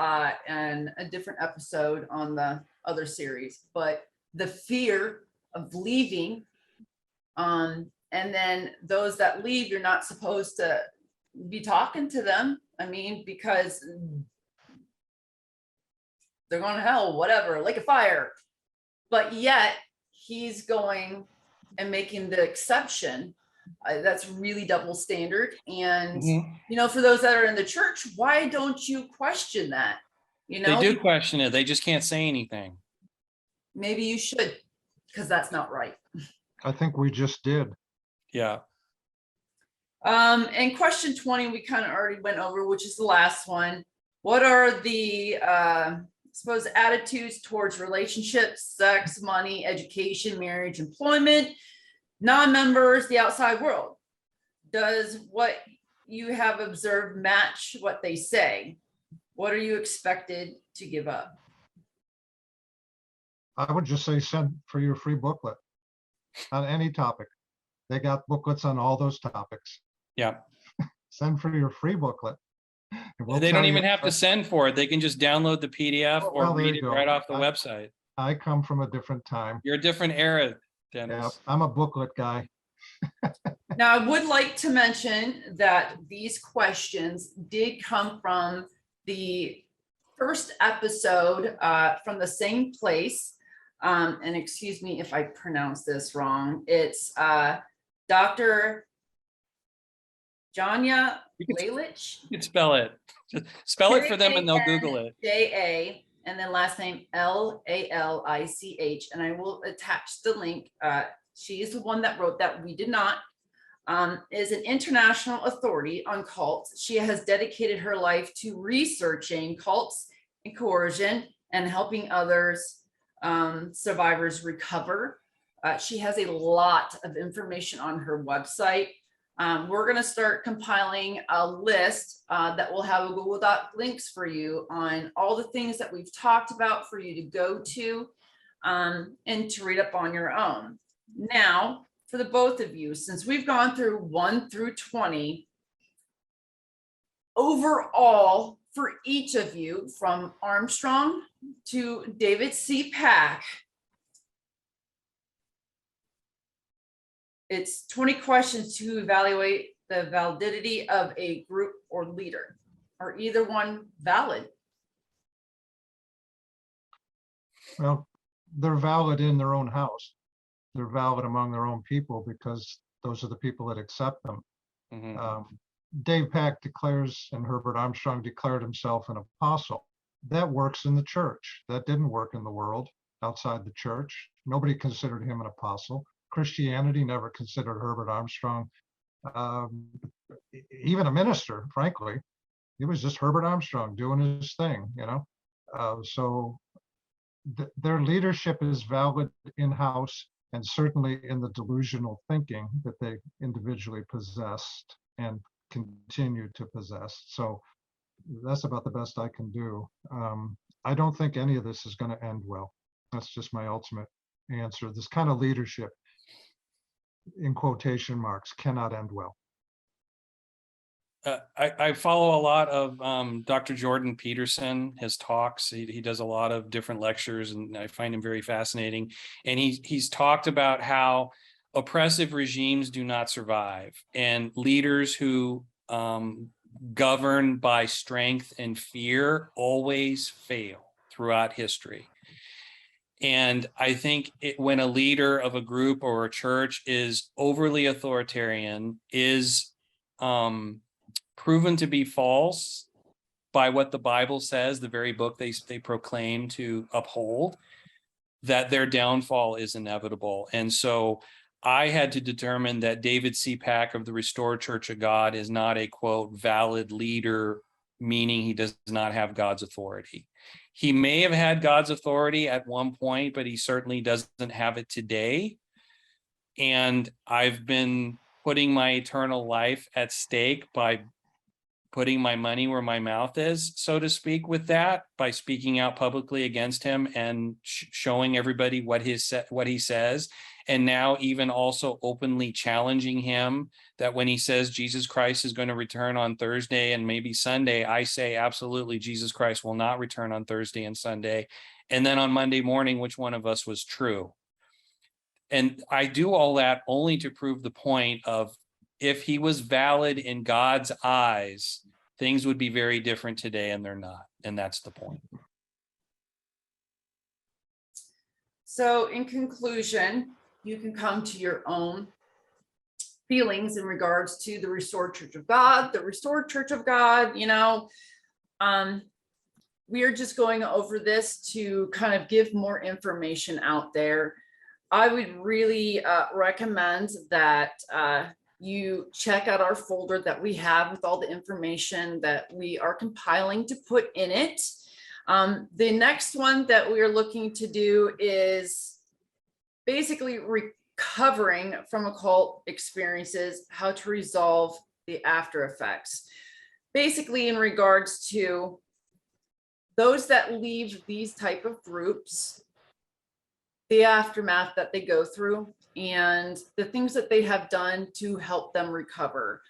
in a different episode on the other series, but the fear of leaving, and then those that leave, you're not supposed to be talking to them. I mean, because they're going to hell, whatever, lake of fire. But yet he's going and making the exception. That's really double standard. And, for those that are in the church, why don't you question that? They do question it. They just can't say anything. Maybe you should, because that's not right. I think we just did. Yeah. And question 20, we kind of already went over, which is the last one. What are the attitudes towards relationships, sex, money, education, marriage, employment, non-members, the outside world? Does what you have observed match what they say? What are you expected to give up? I would just say send for your free booklet on any topic. They got booklets on all those topics. Yeah. Send for your free booklet. They don't even have to send for it. They can just download the PDF or read it right off the website. I come from a different time. You're a different era, Dennis. Yeah, I'm a booklet guy. Now, I would like to mention that these questions did come from the first episode from the same place. And excuse me if I pronounce this wrong. It's Dr. Janya Laylich. You can spell it. Just spell it for them and they'll Google it. J-A, and then last name L-A-L-I-C-H. And I will attach the link. She is the one that wrote that. We did not. Is an international authority on cults. She has dedicated her life to researching cults and coercion and helping others, survivors, recover. She has a lot of information on her website. We're going to start compiling a list that will have a Google Doc links for you on all the things that we've talked about for you to go to and to read up on your own. Now, for the both of you, since we've gone through 1 through 20, overall, for each of you, from Armstrong to David C. Pack, it's 20 questions to evaluate the validity of a group or leader. Are either one valid? Well, they're valid in their own house. They're valid among their own people because those are the people that accept them. Dave Pack declares, and Herbert Armstrong declared himself an apostle. That works in the church. That didn't work in the world outside the church. Nobody considered him an apostle. Christianity never considered Herbert Armstrong even a minister, frankly. He was just Herbert Armstrong doing his thing, you know. So their leadership is valid in-house and certainly in the delusional thinking that they individually possessed and continue to possess. So that's about the best I can do. I don't think any of this is going to end well. That's just my ultimate answer. This kind of leadership, in quotation marks, cannot end well. I follow a lot of Dr. Jordan Peterson, his talks. He does a lot of different lectures, and I find him very fascinating. And he's talked about how oppressive regimes do not survive, and leaders who govern by strength and fear always fail throughout history. And I think when a leader of a group or a church is overly authoritarian, is proven to be false by what the Bible says, the very book they proclaim to uphold, that their downfall is inevitable. And so I had to determine that David C. Pack of the Restored Church of God is not a, quote, valid leader, meaning he does not have God's authority. He may have had God's authority at one point, but he certainly doesn't have it today. And I've been putting my eternal life at stake by putting my money where my mouth is, so to speak, with that, by speaking out publicly against him and showing everybody what he says, and now even also openly challenging him that when he says Jesus Christ is going to return on Thursday and maybe Sunday, I say absolutely Jesus Christ will not return on Thursday and Sunday. And then on Monday morning, which one of us was true? And I do all that only to prove the point of, if he was valid in God's eyes, things would be very different today, and they're not. And that's the point. So in conclusion, you can come to your own feelings in regards to the Restored Church of God, the Restored Church of God. You know, we are just going over this to kind of give more information out there. I would really recommend that you check out our folder that we have with all the information that we are compiling to put in it. The next one that we are looking to do is basically recovering from occult experiences, how to resolve the after effects. Basically in regards to those that leave these type of groups, the aftermath that they go through, and the things that they have done to help them recover.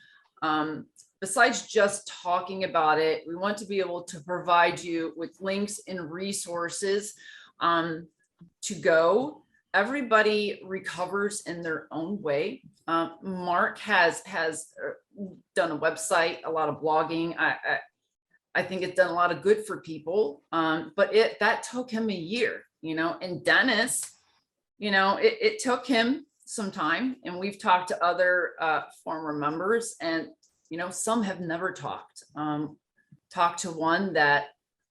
Besides just talking about it, we want to be able to provide you with links and resources to go. Everybody recovers in their own way. Mark has done a website, a lot of blogging. I think it's done a lot of good for people, but that took him a year, you know. And Dennis, you know, it took him some time, and we've talked to other former members, and, you know, some have never talked. Talked to one that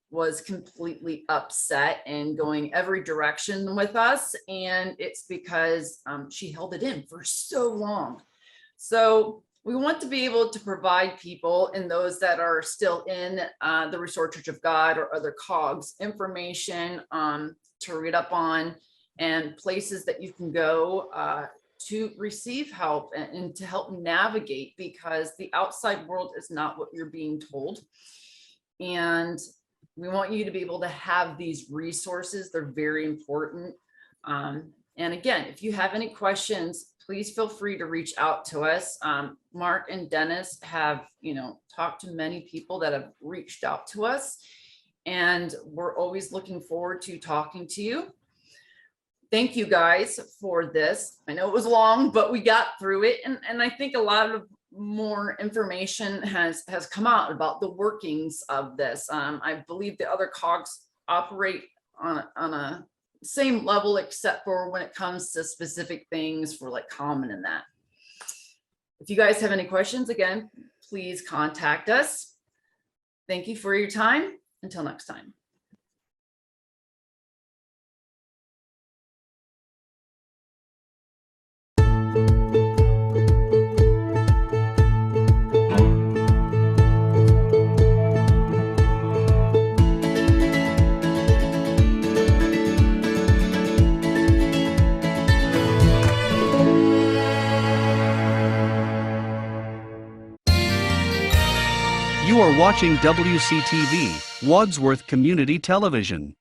was completely upset and going every direction with us, and it's because she held it in for so long. So we want to be able to provide people, and those that are still in the Restored Church of God or other COGS, information to read up on, and places that you can go to receive help and to help navigate, because the outside world is not what you're being told. And we want you to be able to have these resources. They're very important. And again, if you have any questions, please feel free to reach out to us. Mark and Dennis have, you know, talked to many people that have reached out to us, and we're always looking forward to talking to you. Thank you guys for this. I know it was long, but we got through it. And I think a lot of more information has come out about the workings of this. I believe the other COGS operate on a same level, except for when it comes to specific things for like common and that. If you guys have any questions, again, please contact us. Thank you for your time. Until next time. You are watching WCTV, Wadsworth Community Television.